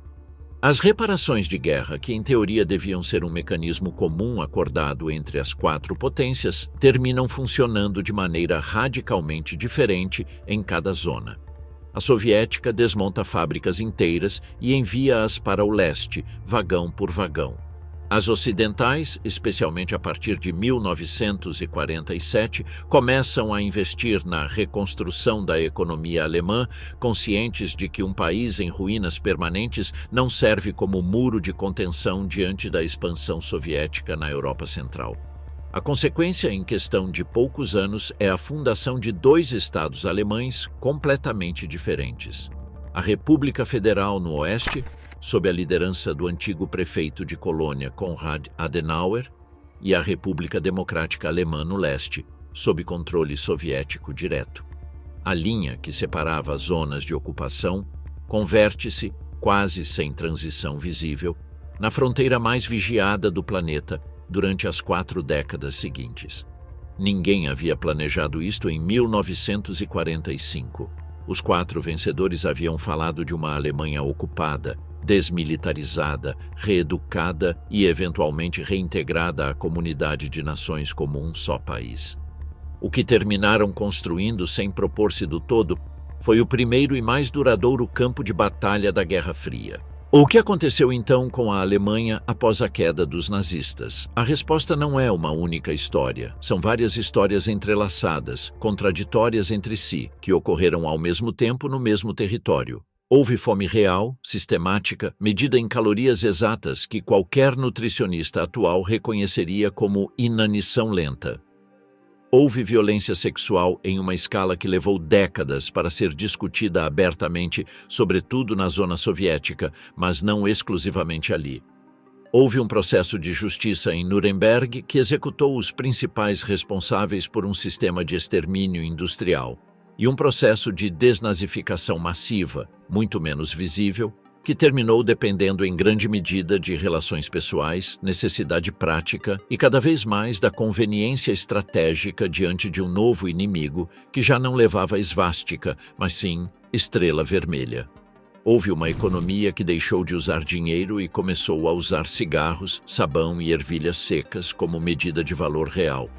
As reparações de guerra, que em teoria deviam ser um mecanismo comum acordado entre as quatro potências, terminam funcionando de maneira radicalmente diferente em cada zona. A soviética desmonta fábricas inteiras e envia-as para o leste, vagão por vagão. As ocidentais, especialmente a partir de 1947, começam a investir na reconstrução da economia alemã, conscientes de que um país em ruínas permanentes não serve como muro de contenção diante da expansão soviética na Europa Central. A consequência, em questão de poucos anos, é a fundação de dois estados alemães completamente diferentes. A República Federal no oeste, sob a liderança do antigo prefeito de Colônia Konrad Adenauer, e a República Democrática Alemã no leste, sob controle soviético direto. A linha que separava as zonas de ocupação converte-se, quase sem transição visível, na fronteira mais vigiada do planeta durante as 4 décadas seguintes. Ninguém havia planejado isto em 1945. Os 4 vencedores haviam falado de uma Alemanha ocupada, desmilitarizada, reeducada e eventualmente reintegrada à comunidade de nações como um só país. O que terminaram construindo sem propor-se do todo foi o primeiro e mais duradouro campo de batalha da Guerra Fria. O que aconteceu então com a Alemanha após a queda dos nazistas? A resposta não é uma única história. São várias histórias entrelaçadas, contraditórias entre si, que ocorreram ao mesmo tempo no mesmo território. Houve fome real, sistemática, medida em calorias exatas que qualquer nutricionista atual reconheceria como inanição lenta. Houve violência sexual em uma escala que levou décadas para ser discutida abertamente, sobretudo na zona soviética, mas não exclusivamente ali. Houve um processo de justiça em Nuremberg que executou os principais responsáveis por um sistema de extermínio industrial, e um processo de desnazificação massiva, muito menos visível, que terminou dependendo em grande medida de relações pessoais, necessidade prática e cada vez mais da conveniência estratégica diante de um novo inimigo que já não levava esvástica, mas sim estrela vermelha. Houve uma economia que deixou de usar dinheiro e começou a usar cigarros, sabão e ervilhas secas como medida de valor real.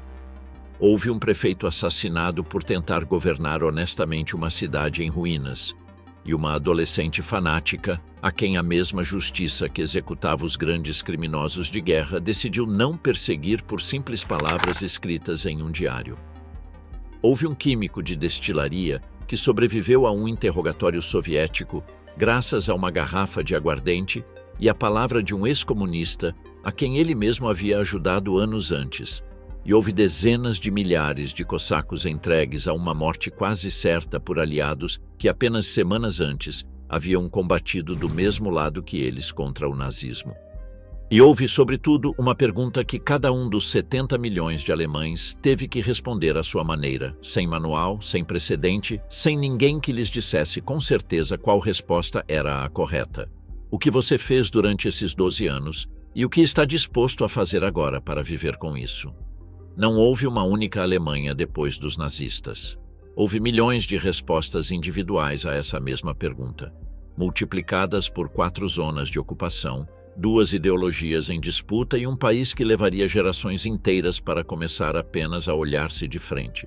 Houve um prefeito assassinado por tentar governar honestamente uma cidade em ruínas, e uma adolescente fanática, a quem a mesma justiça que executava os grandes criminosos de guerra decidiu não perseguir por simples palavras escritas em um diário. Houve um químico de destilaria que sobreviveu a um interrogatório soviético graças a uma garrafa de aguardente e a palavra de um ex-comunista a quem ele mesmo havia ajudado anos antes. E houve dezenas de milhares de cossacos entregues a uma morte quase certa por aliados que apenas semanas antes haviam combatido do mesmo lado que eles contra o nazismo. E houve, sobretudo, uma pergunta que cada um dos 70 milhões de alemães teve que responder à sua maneira, sem manual, sem precedente, sem ninguém que lhes dissesse com certeza qual resposta era a correta. O que você fez durante esses 12 anos e o que está disposto a fazer agora para viver com isso? Não houve uma única Alemanha depois dos nazistas. Houve milhões de respostas individuais a essa mesma pergunta, multiplicadas por 4 zonas de ocupação, 2 ideologias em disputa e um país que levaria gerações inteiras para começar apenas a olhar-se de frente.